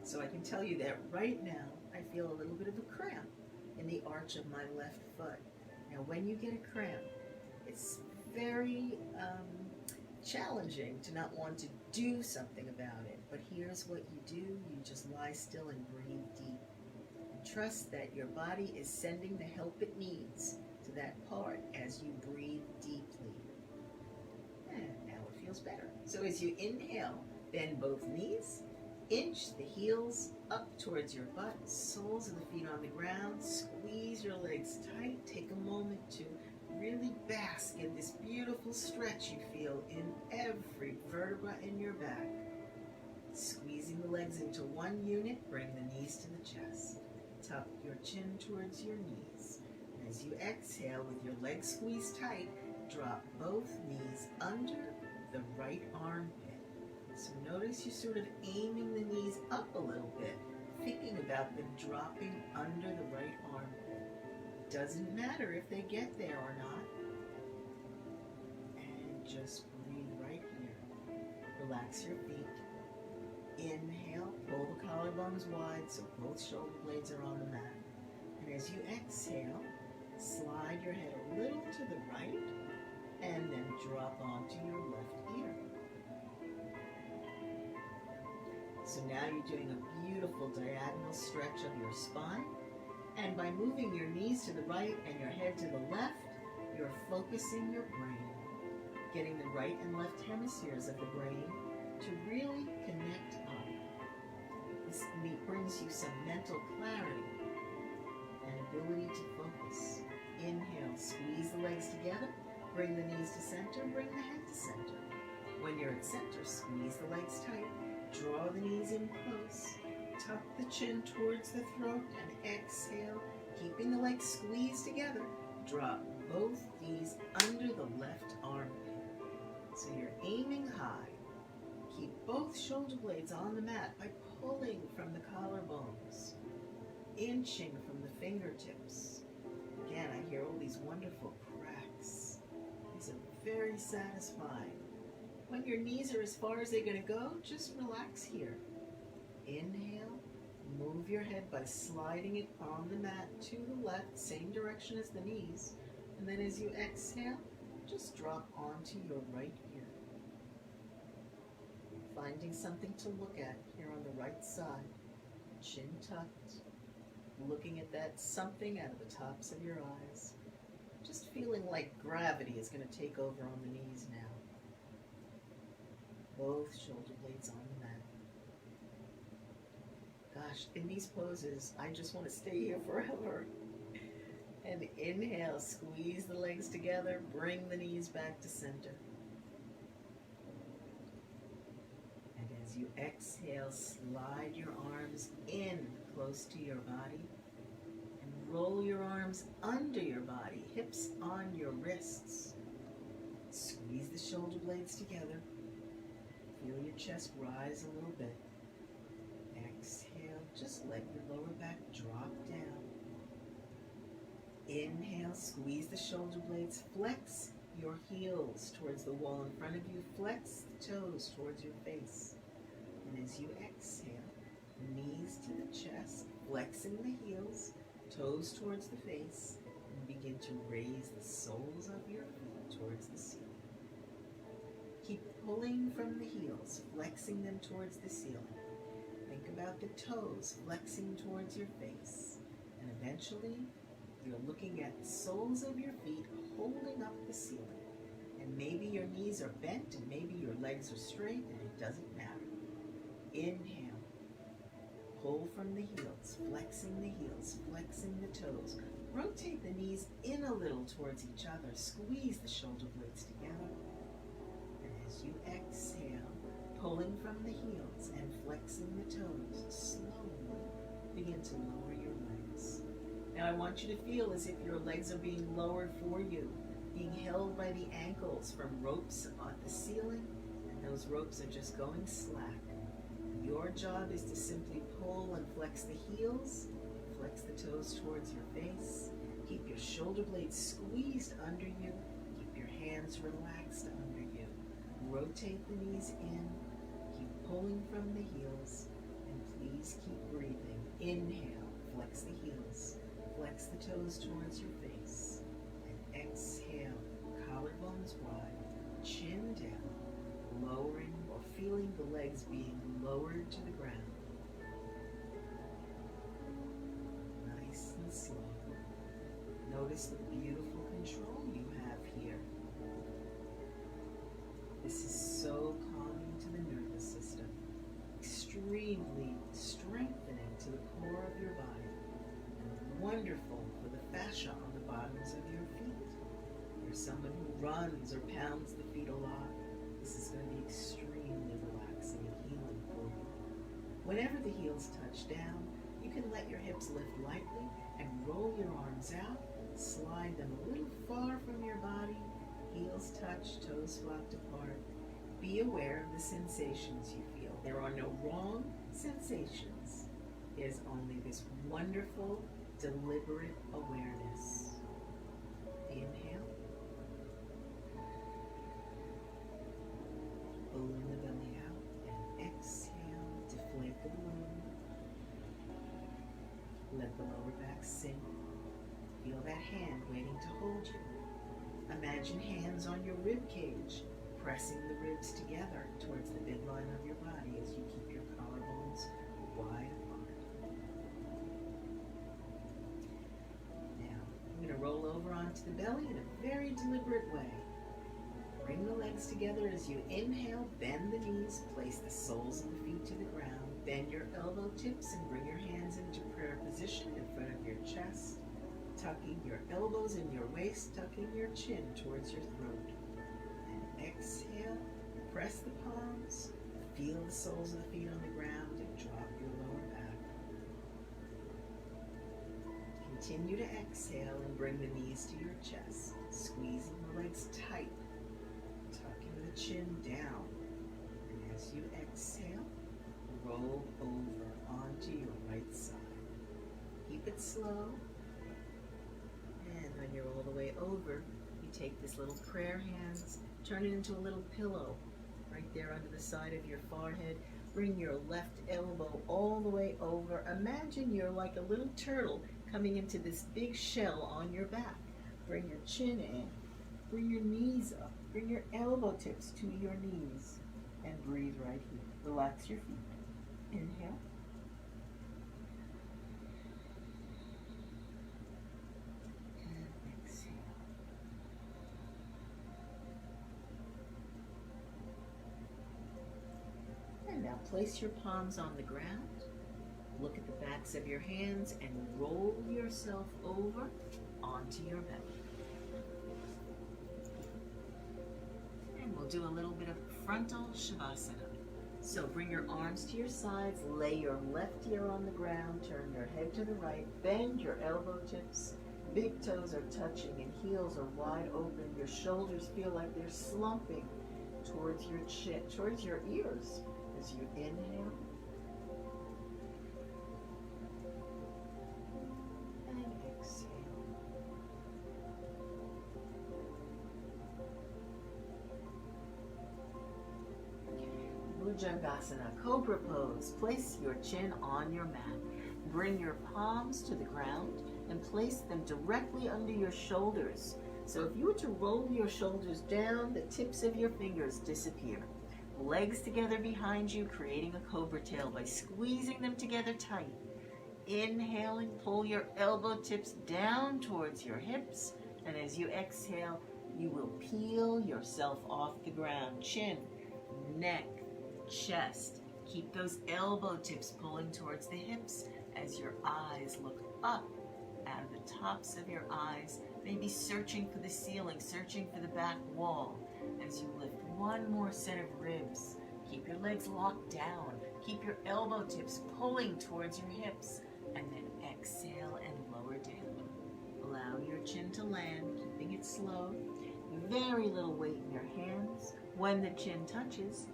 So I can tell you that right now I feel a little bit of a cramp in the arch of my left foot. Now when you get a cramp, it's very challenging to not want to do something about it. But here's what you do. You just lie still and breathe deep. Trust that your body is sending the help it needs to that part as you breathe deeply. And now it feels better. So as you inhale, bend both knees, inch the heels up towards your butt, soles of the feet on the ground, squeeze your legs tight. Take a moment to really bask in this beautiful stretch you feel in every vertebra in your back. Squeezing the legs into one unit, bring the knees to the chest. Tuck your chin towards your knees. And as you exhale with your legs squeezed tight, drop both knees under the right armpit. So notice you sort of aiming the knees up a little bit, thinking about them dropping under the right armpit. Doesn't matter if they get there or not. And just breathe right here. Relax your feet. Inhale, pull the collarbones wide so both shoulder blades are on the mat. And as you exhale, slide your head a little to the right and then drop onto your left ear. So now you're doing a beautiful diagonal stretch of your spine. And by moving your knees to the right and your head to the left, you're focusing your brain, getting the right and left hemispheres of the brain to really connect up. This brings you some mental clarity and ability to focus. Inhale, squeeze the legs together, bring the knees to center, bring the head to center. When you're at center, squeeze the legs tight, draw the knees in close, tuck the chin towards the throat, and exhale, keeping the legs squeezed together. Drop both knees under the left armpit. So you're aiming high. Keep both shoulder blades on the mat by pulling from the collarbones, inching from the fingertips. Again, I hear all these wonderful cracks. These are very satisfying. When your knees are as far as they're going to go, just relax here. Inhale, move your head by sliding it on the mat to the left, same direction as the knees. And then as you exhale, just drop onto your right ear. Finding something to look at here on the right side. Chin tucked. Looking at that something out of the tops of your eyes. Just feeling like gravity is going to take over on the knees now. Both shoulder blades on the mat. Gosh, in these poses, I just want to stay here forever. And inhale, squeeze the legs together, bring the knees back to center. And as you exhale, slide your arms in close to your body and roll your arms under your body, hips on your wrists. Squeeze the shoulder blades together. Feel your chest rise a little bit. Exhale, just let your lower back drop down. Inhale, squeeze the shoulder blades, flex your heels towards the wall in front of you, flex the toes towards your face. And as you exhale, knees to the chest, flexing the heels, toes towards the face, and begin to raise the soles of your feet towards the ceiling. Keep pulling from the heels, flexing them towards the ceiling. Think about the toes flexing towards your face. And eventually, you're looking at the soles of your feet holding up the ceiling. And maybe your knees are bent and maybe your legs are straight, and it doesn't matter. Inhale. Pull from the heels, flexing the heels, flexing the toes. Rotate the knees in a little towards each other. Squeeze the shoulder blades together. And as you exhale, pulling from the heels and flexing the toes, slowly begin to lower your legs. Now I want you to feel as if your legs are being lowered for you, being held by the ankles from ropes on the ceiling, and those ropes are just going slack. Your job is to simply pull and flex the heels, flex the toes towards your face, keep your shoulder blades squeezed under you, keep your hands relaxed under you. Rotate the knees in, keep pulling from the heels, and please keep breathing. Inhale, flex the heels, flex the toes towards your face, and exhale, collarbones wide, chin down, lowering or feeling the legs being lowered to the ground. Nice and slow. Notice the beautiful control you have here. This is so calming to the nervous system, extremely strengthening to the core of your body, and wonderful for the fascia on the bottoms of your feet. If you're someone who runs or pounds the feet a lot, this is going to be extremely relaxing and healing for you. Whenever the heels touch down, you can let your hips lift lightly and roll your arms out, slide them a little far from your body, heels touch, toes flopped apart. Be aware of the sensations you feel. There are no wrong sensations. There's only this wonderful, deliberate awareness. Inhale. Balloon the belly out and exhale. Deflate the balloon. Let the lower back sink. Feel that hand waiting to hold you. Imagine hands on your rib cage, pressing the ribs together towards the midline of your body as you keep your collarbones wide apart. Now, I'm going to roll over onto the belly in a very deliberate way. Bring the legs together as you inhale, bend the knees, place the soles of the feet to the ground, bend your elbow tips and bring your hands into prayer position in front of your chest, tucking your elbows in your waist, tucking your chin towards your throat. And exhale, press the palms, feel the soles of the feet on the ground, and drop your lower back. Continue to exhale and bring the knees to your chest, squeezing the legs tight, tucking the chin down. And as you exhale, roll over onto your right side. Keep it slow. And when you're all the way over, you take this little prayer hands, turn it into a little pillow right there under the side of your forehead. Bring your left elbow all the way over. Imagine you're like a little turtle coming into this big shell on your back. Bring your chin in. Bring your knees up. Bring your elbow tips to your knees. And breathe right here. Relax your feet. Inhale. And exhale. And now place your palms on the ground. Look at the backs of your hands and roll yourself over onto your belly. And we'll do a little bit of frontal shavasana. So bring your arms to your sides, lay your left ear on the ground, turn your head to the right, bend your elbow tips, big toes are touching and heels are wide open. Your shoulders feel like they're slumping towards your chin, towards your ears as you inhale. And exhale. Bhujangasana, Cobra Pose. Place your chin on your mat. Bring your palms to the ground and place them directly under your shoulders. So if you were to roll your shoulders down, the tips of your fingers disappear. Legs together behind you, creating a cobra tail by squeezing them together tight. Inhaling, pull your elbow tips down towards your hips, and as you exhale, you will peel yourself off the ground. Chin, neck, chest. Keep those elbow tips pulling towards the hips as your eyes look up out of the tops of your eyes, maybe searching for the ceiling, searching for the back wall. As you lift one more set of ribs, keep your legs locked down. Keep your elbow tips pulling towards your hips, and then exhale and lower down. Allow your chin to land, keeping it slow. Very little weight in your hands. When the chin touches,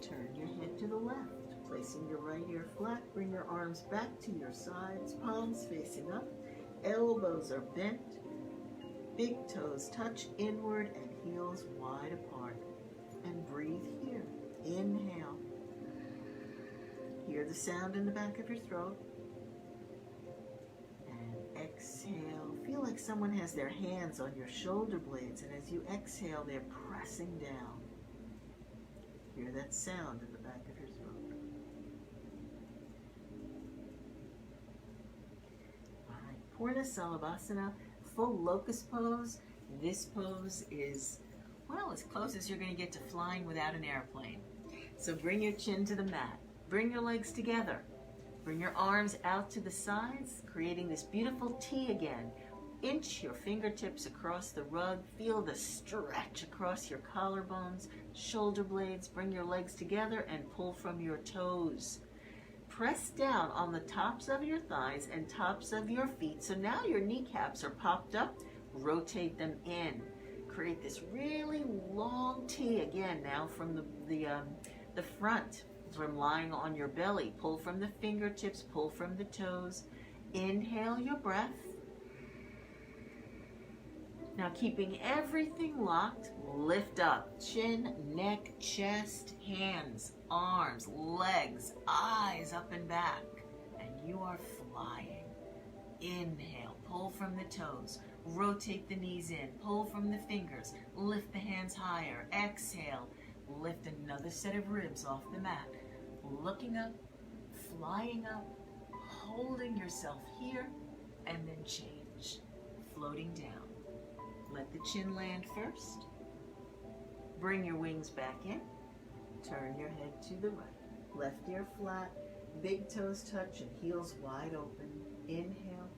turn your head to the left. Placing your right ear flat, bring your arms back to your sides, palms facing up, elbows are bent, big toes touch inward and heels wide apart. And breathe here. Inhale. Hear the sound in the back of your throat. And exhale. Feel like someone has their hands on your shoulder blades, and as you exhale, they're pressing down. Hear that sound in the back of your throat. All right, Purna Salabhasana, full locust pose. This pose is, well, as close as you're going to get to flying without an airplane. So bring your chin to the mat. Bring your legs together. Bring your arms out to the sides, creating this beautiful T again. Inch your fingertips across the rug. Feel the stretch across your collarbones, shoulder blades. Bring your legs together and pull from your toes. Press down on the tops of your thighs and tops of your feet. So now your kneecaps are popped up. Rotate them in. Create this really long T again now from the front, from lying on your belly. Pull from the fingertips, pull from the toes. Inhale your breath. Now keeping everything locked, lift up. Chin, neck, chest, hands, arms, legs, eyes up and back. And you are flying. Inhale, pull from the toes. Rotate the knees in, pull from the fingers, lift the hands higher. Exhale, lift another set of ribs off the mat. Looking up, flying up, holding yourself here, and then change, floating down. Let the chin land first. Bring your wings back in. Turn your head to the right. Left ear flat, big toes touch and heels wide open. Inhale.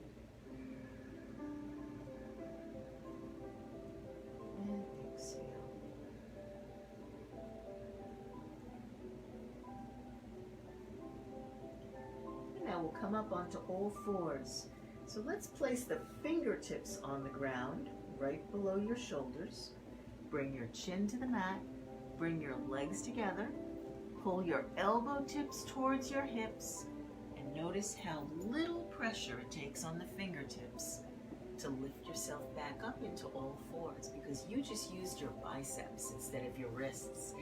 And exhale. And now we'll come up onto all fours. So let's place the fingertips on the ground, right below your shoulders. Bring your chin to the mat. Bring your legs together. Pull your elbow tips towards your hips. And notice how little pressure it takes on the fingertips to lift yourself back up into all fours, because you just used your biceps instead of your wrists.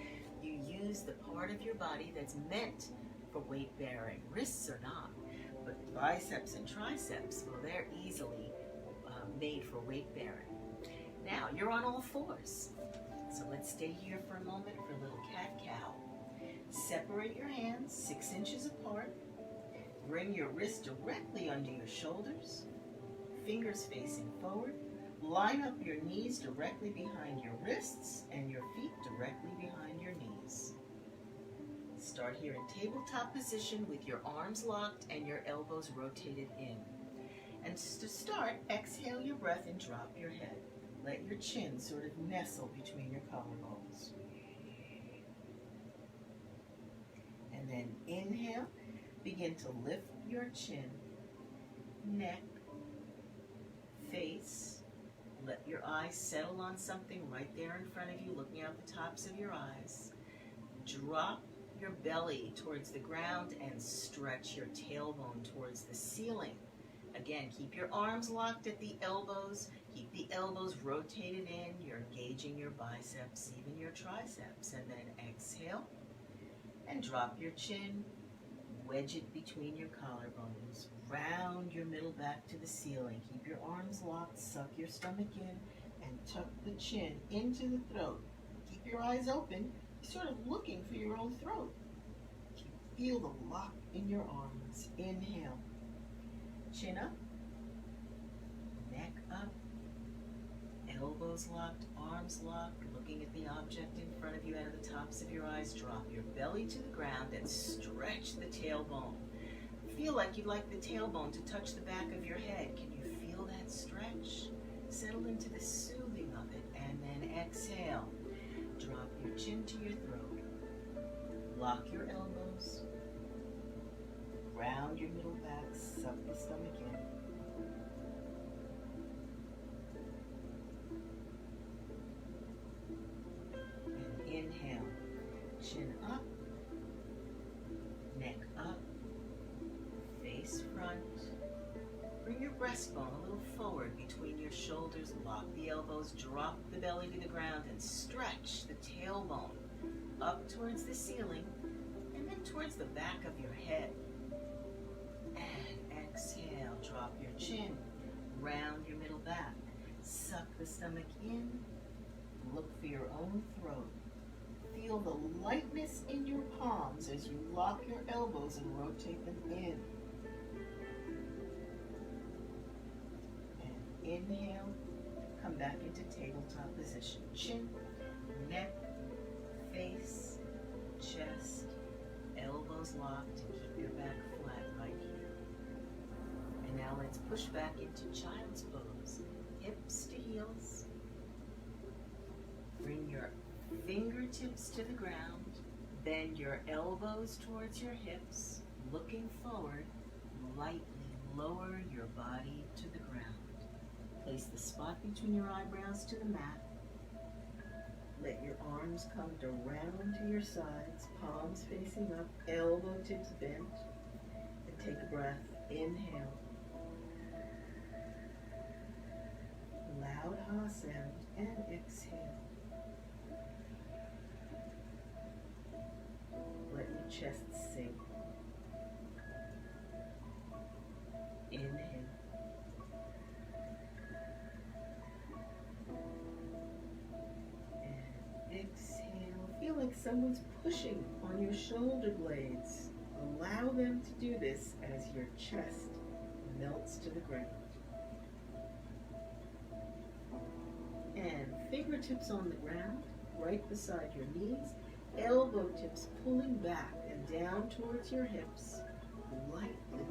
You use the part of your body that's meant for weight bearing. Wrists are not, but biceps and triceps, well, they're easily made for weight bearing. Now you're on all fours. So let's stay here for a moment for a little cat-cow. Separate your hands 6 inches apart. Bring your wrist directly under your shoulders, fingers facing forward. Line up your knees directly behind your wrists and your feet directly behind your knees. Start here in tabletop position with your arms locked and your elbows rotated in. And to start, exhale your breath and drop your head. Let your chin sort of nestle between your collarbones. And then inhale, begin to lift your chin, neck, face. Let your eyes settle on something right there in front of you, looking out the tops of your eyes. Drop your belly towards the ground and stretch your tailbone towards the ceiling. Again, keep your arms locked at the elbows. Keep the elbows rotated in. You're engaging your biceps, even your triceps. And then exhale and drop your chin. Wedge it between your collarbones. Round your middle back to the ceiling. Keep your arms locked. Suck your stomach in and tuck the chin into the throat. Keep your eyes open, sort of looking for your own throat. Feel the lock in your arms. Inhale. Chin up. Neck up. Elbows locked, arms locked, looking at the object in front of you out of the tops of your eyes. Drop your belly to the ground and stretch the tailbone. Feel like you'd like the tailbone to touch the back of your head. Can you feel that stretch? Settle into the soothing of it, and then exhale. Drop your chin to your throat. Lock your elbows. Round your middle back, suck the stomach in. Inhale, chin up, neck up, face front. Bring your breastbone a little forward between your shoulders. Lock the elbows, drop the belly to the ground, and stretch the tailbone up towards the ceiling and then towards the back of your head. And exhale, drop your chin, round your middle back. Suck the stomach in, look for your own throat. Feel the lightness in your palms as you lock your elbows and rotate them in. And inhale, come back into tabletop position. Chin, neck, face, chest, elbows locked, and keep your back flat right here. And now let's push back into child's pose. Hips to heels. Bring your fingertips to the ground. Bend your elbows towards your hips. Looking forward, lightly lower your body to the ground. Place the spot between your eyebrows to the mat. Let your arms come around to your sides, palms facing up, elbow tips bent. And take a breath. Inhale. Loud ha sound. And exhale. Let your chest sink. Inhale. And exhale. Feel like someone's pushing on your shoulder blades. Allow them to do this as your chest melts to the ground. And fingertips on the ground, right beside your knees. Elbow tips pulling back and down towards your hips. Lightly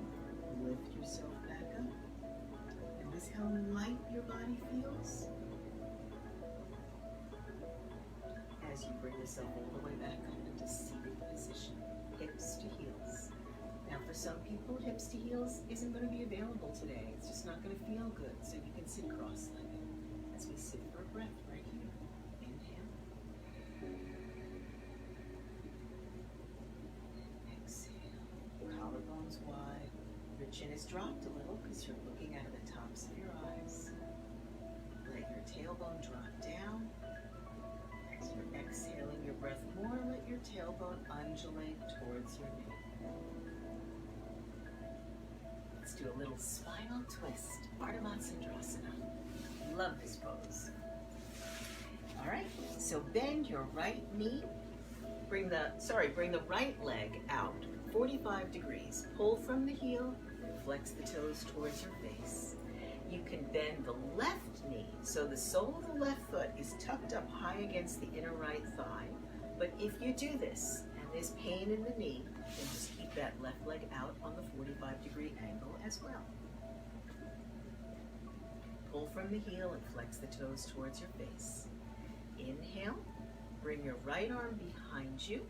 lift yourself back up. Notice how light your body feels as you bring yourself all the way back up into seated position, hips to heels. Now for some people, hips to heels isn't going to be available today. It's just not going to feel good, so you can sit cross-legged as we sit for a breath right here. Inhale. Exhale. Collarbones wide. Your chin is dropped a little because you're looking out of the tops of your eyes. Let your tailbone drop down. As you're exhaling your breath more, let your tailbone undulate towards your neck. Let's do a little spinal twist. Ardhamansandrasana. Love this pose. All right, so bend your right knee Bring the right leg out 45 degrees. Pull from the heel, flex the toes towards your face. You can bend the left knee, so the sole of the left foot is tucked up high against the inner right thigh. But if you do this, and there's pain in the knee, then just keep that left leg out on the 45-degree angle as well. Pull from the heel and flex the toes towards your face. Inhale, bring your right arm behind you.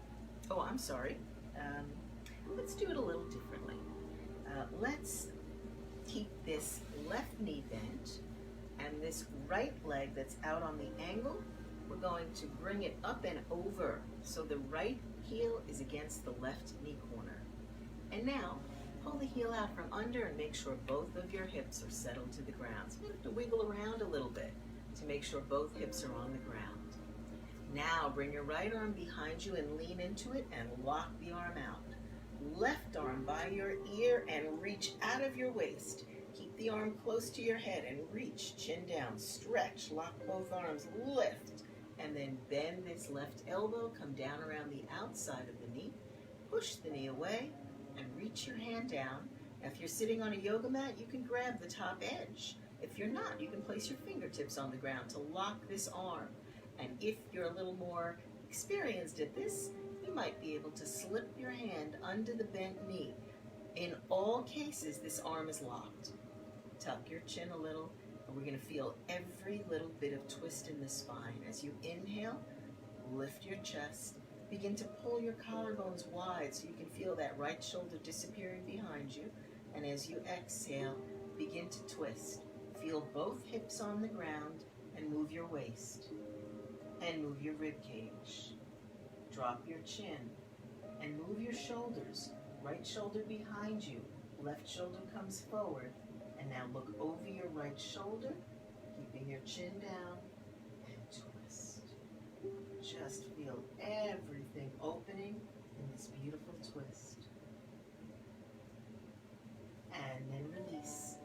Oh, I'm sorry. Let's do it a little differently. Let's keep this left knee bent, and this right leg that's out on the angle, we're going to bring it up and over so the right heel is against the left knee corner. And now, pull the heel out from under and make sure both of your hips are settled to the ground. So you have to wiggle around a little bit to make sure both hips are on the ground. Now, bring your right arm behind you and lean into it and lock the arm out. Left arm by your ear and reach out of your waist. Keep the arm close to your head and reach, chin down, stretch, lock both arms, lift, and then bend this left elbow, come down around the outside of the knee, push the knee away, and reach your hand down. Now, if you're sitting on a yoga mat, you can grab the top edge. If you're not, you can place your fingertips on the ground to lock this arm. And if you're a little more experienced at this, you might be able to slip your hand under the bent knee. In all cases, this arm is locked. Tuck your chin a little, and we're going to feel every little bit of twist in the spine. As you inhale, lift your chest. Begin to pull your collarbones wide so you can feel that right shoulder disappearing behind you. And as you exhale, begin to twist. Feel both hips on the ground and move your waist. And move your rib cage. Drop your chin and move your shoulders. Right shoulder behind you, left shoulder comes forward. And now look over your right shoulder, keeping your chin down, and twist. Just feel everything opening in this beautiful twist. And then release.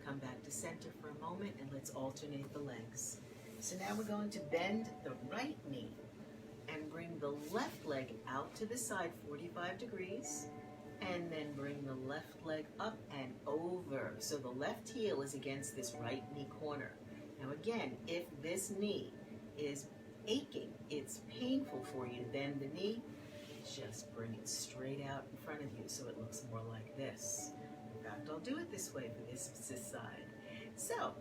Come back to center for a moment and let's alternate the legs. So now we're going to bend the right knee and bring the left leg out to the side 45 degrees, and then bring the left leg up and over. So the left heel is against this right knee corner. Now again, if this knee is aching, it's painful for you to bend the knee, just bring it straight out in front of you so it looks more like this. In fact, I'll do it this way for this side. So,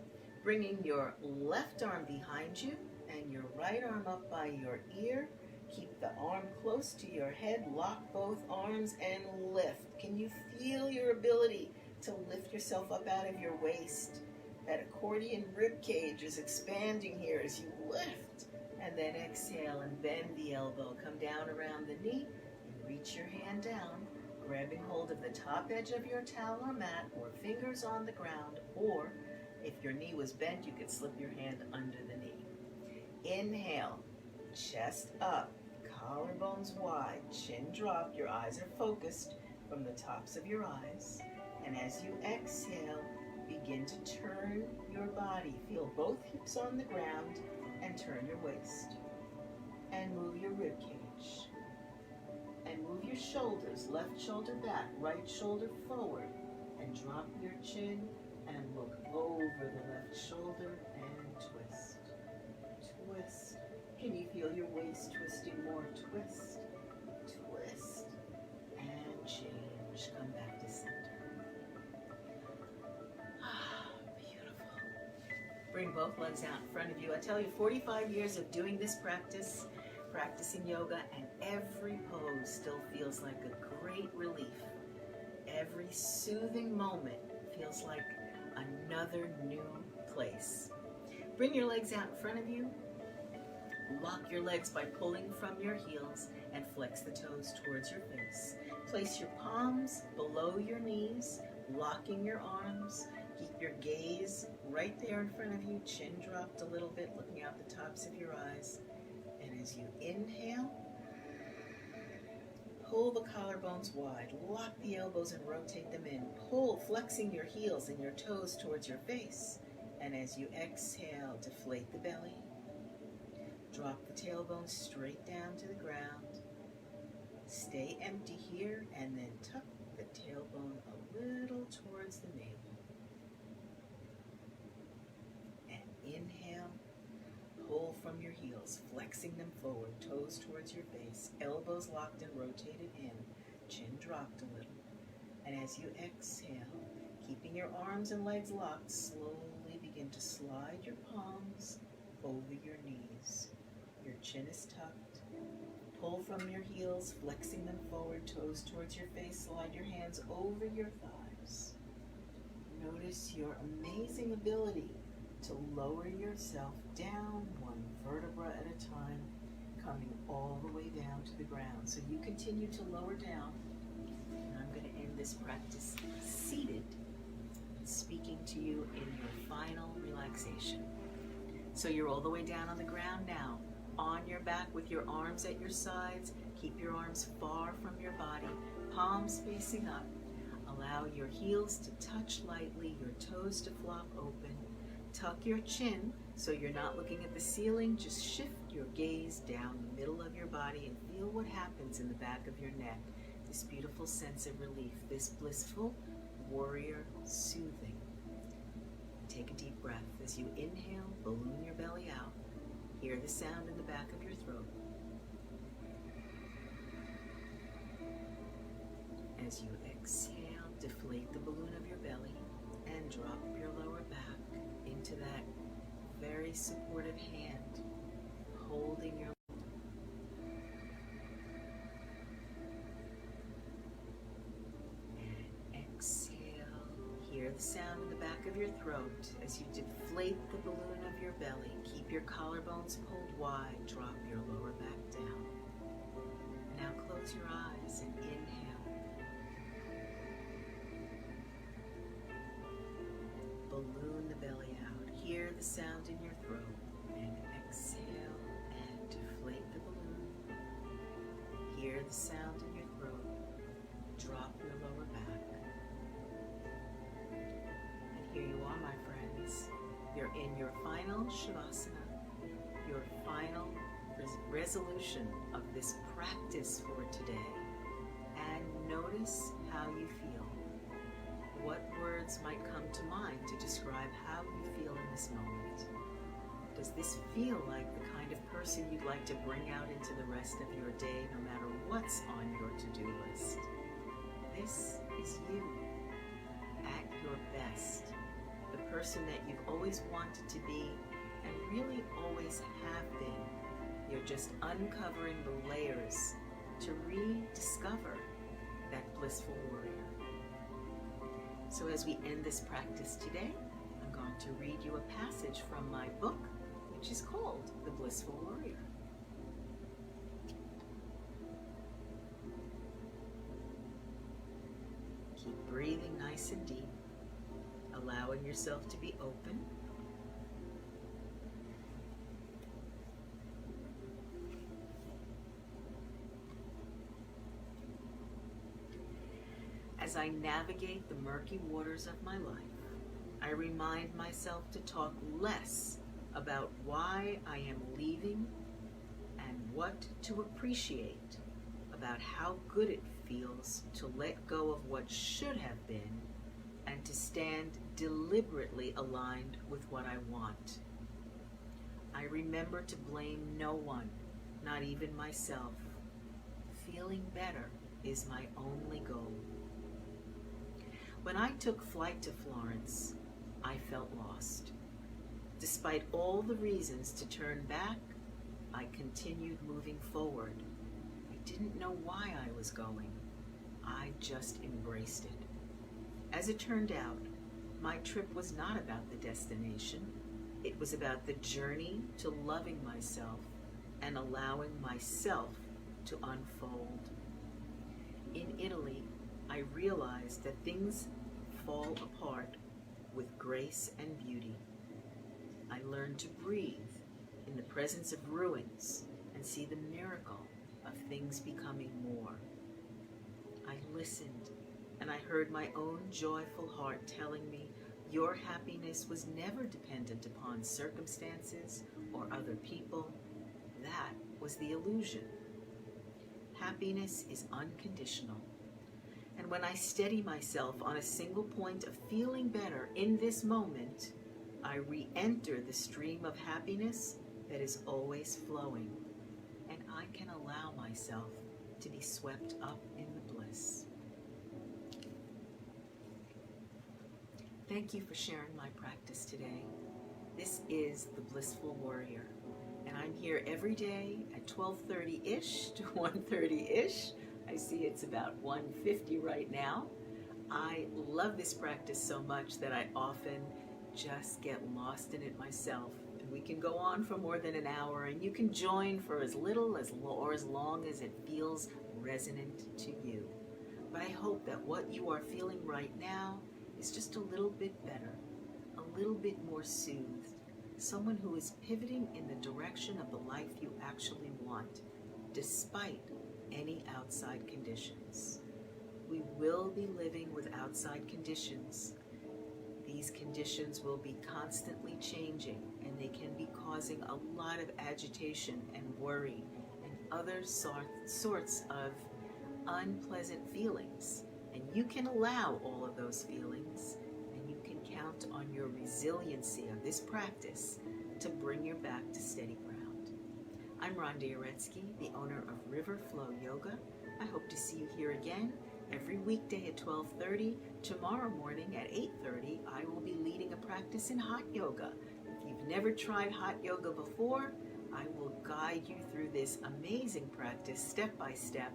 bringing your left arm behind you and your right arm up by your ear. Keep the arm close to your head, lock both arms and lift. Can you feel your ability to lift yourself up out of your waist? That accordion rib cage is expanding here as you lift. And then exhale and bend the elbow. Come down around the knee and reach your hand down, grabbing hold of the top edge of your towel or mat or fingers on the ground, or if your knee was bent, you could slip your hand under the knee. Inhale, chest up, collarbones wide, chin dropped, your eyes are focused from the tops of your eyes. And as you exhale, begin to turn your body. Feel both hips on the ground and turn your waist. And move your rib cage. And move your shoulders, left shoulder back, right shoulder forward. And drop your chin and look over the left shoulder and twist. Twist. Can you feel your waist twisting more? Twist. Twist. And change. Come back to center. Beautiful. Bring both legs out in front of you. I tell you, 45 years of doing this practice, practicing yoga, and every pose still feels like a great relief. Every soothing moment feels like another new place. Bring your legs out in front of you. Lock your legs by pulling from your heels and flex the toes towards your face. Place your palms below your knees, locking your arms. Keep your gaze right there in front of you, chin dropped a little bit, looking out the tops of your eyes. And as you inhale, pull the collarbones wide, lock the elbows and rotate them in. Pull, flexing your heels and your toes towards your face. And as you exhale, deflate the belly. Drop the tailbone straight down to the ground. Stay empty here, and then tuck the tailbone a little towards the navel. And inhale, pull from your heels, flexing them forward, toes towards your face, elbows locked and rotated in, chin dropped a little. And as you exhale, keeping your arms and legs locked, slowly begin to slide your palms over your knees. Your chin is tucked. Pull from your heels, flexing them forward, toes towards your face. Slide your hands over your thighs. Notice your amazing ability to lower yourself down one vertebra at a time, coming all the way down to the ground. So you continue to lower down. And I'm going to end this practice seated, speaking to you in your final relaxation. So you're all the way down on the ground now, on your back with your arms at your sides. Keep your arms far from your body, palms facing up. Allow your heels to touch lightly, your toes to flop open. Tuck your chin so you're not looking at the ceiling. Just shift your gaze down the middle of your body and feel what happens in the back of your neck. This beautiful sense of relief, this blissful warrior soothing. Take a deep breath. As you inhale, balloon your belly out. Hear the sound in the back of your throat. As you exhale, deflate the balloon of your belly and drop your lower back into that very supportive hand, holding your and exhale. Hear the sound in the back of your throat as you deflate the balloon of your belly. Keep your collarbones pulled wide. Drop your lower back down. Now close your eyes and inhale. Balloon the belly out. Hear the sound in your throat. And exhale and deflate the balloon. Hear the sound in your throat. Drop your lower back. And here you are, my friends. You're in your final Shavasana, your final resolution of this practice for today. And notice how you feel. What words might come to mind to describe how you feel in this moment? Does this feel like the kind of person you'd like to bring out into the rest of your day, no matter what's on your to-do list? This is you at your best, the person that you've always wanted to be and really always have been. You're just uncovering the layers to rediscover that blissful warrior. So as we end this practice today, I'm going to read you a passage from my book, which is called The Blissful Warrior. Keep breathing nice and deep, allowing yourself to be open. As I navigate the murky waters of my life, I remind myself to talk less about why I am leaving and what to appreciate about how good it feels to let go of what should have been and to stand deliberately aligned with what I want. I remember to blame no one, not even myself. Feeling better is my only goal. When I took flight to Florence, I felt lost. Despite all the reasons to turn back, I continued moving forward. I didn't know why I was going. I just embraced it. As it turned out, my trip was not about the destination. It was about the journey to loving myself and allowing myself to unfold. In Italy, I realized that things fall apart with grace and beauty. I learned to breathe in the presence of ruins and see the miracle of things becoming more. I listened and I heard my own joyful heart telling me your happiness was never dependent upon circumstances or other people. That was the illusion. Happiness is unconditional. And when I steady myself on a single point of feeling better in this moment, I re-enter the stream of happiness that is always flowing, and I can allow myself to be swept up in the bliss. Thank you for sharing my practice today. This is the Blissful Warrior, and I'm here every day at 12:30-ish to 1:30-ish. I see it's about 1:50 right now. I love this practice so much that I often just get lost in it myself. And we can go on for more than an hour, and you can join for as little or as long as it feels resonant to you. But I hope that what you are feeling right now is just a little bit better, a little bit more soothed, someone who is pivoting in the direction of the life you actually want, despite any outside conditions. We will be living with outside conditions. These conditions will be constantly changing, and they can be causing a lot of agitation and worry and other sorts of unpleasant feelings. And you can allow all of those feelings, and you can count on your resiliency of this practice to bring you back to steady ground. I'm Rhonda Uretsky, the owner of River Flow Yoga. I hope to see you here again every weekday at 12:30. Tomorrow morning at 8:30, I will be leading a practice in hot yoga. If you've never tried hot yoga before, I will guide you through this amazing practice step by step.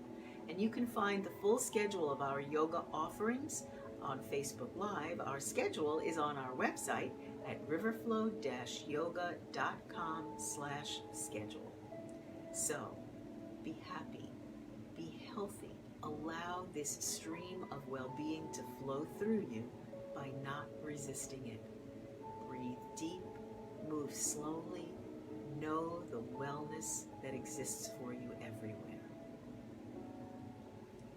And you can find the full schedule of our yoga offerings on Facebook Live. Our schedule is on our website at riverflow-yoga.com/schedule. So, be happy, be healthy. Allow this stream of well-being to flow through you by not resisting it. Breathe deep, move slowly, know the wellness that exists for you everywhere.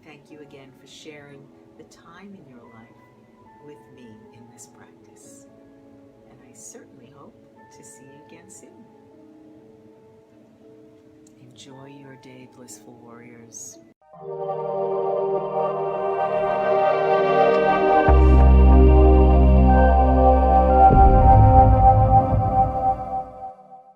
Thank you again for sharing the time in your life with me in this practice. And I certainly hope to see you again soon. Enjoy your day, Blissful Warriors.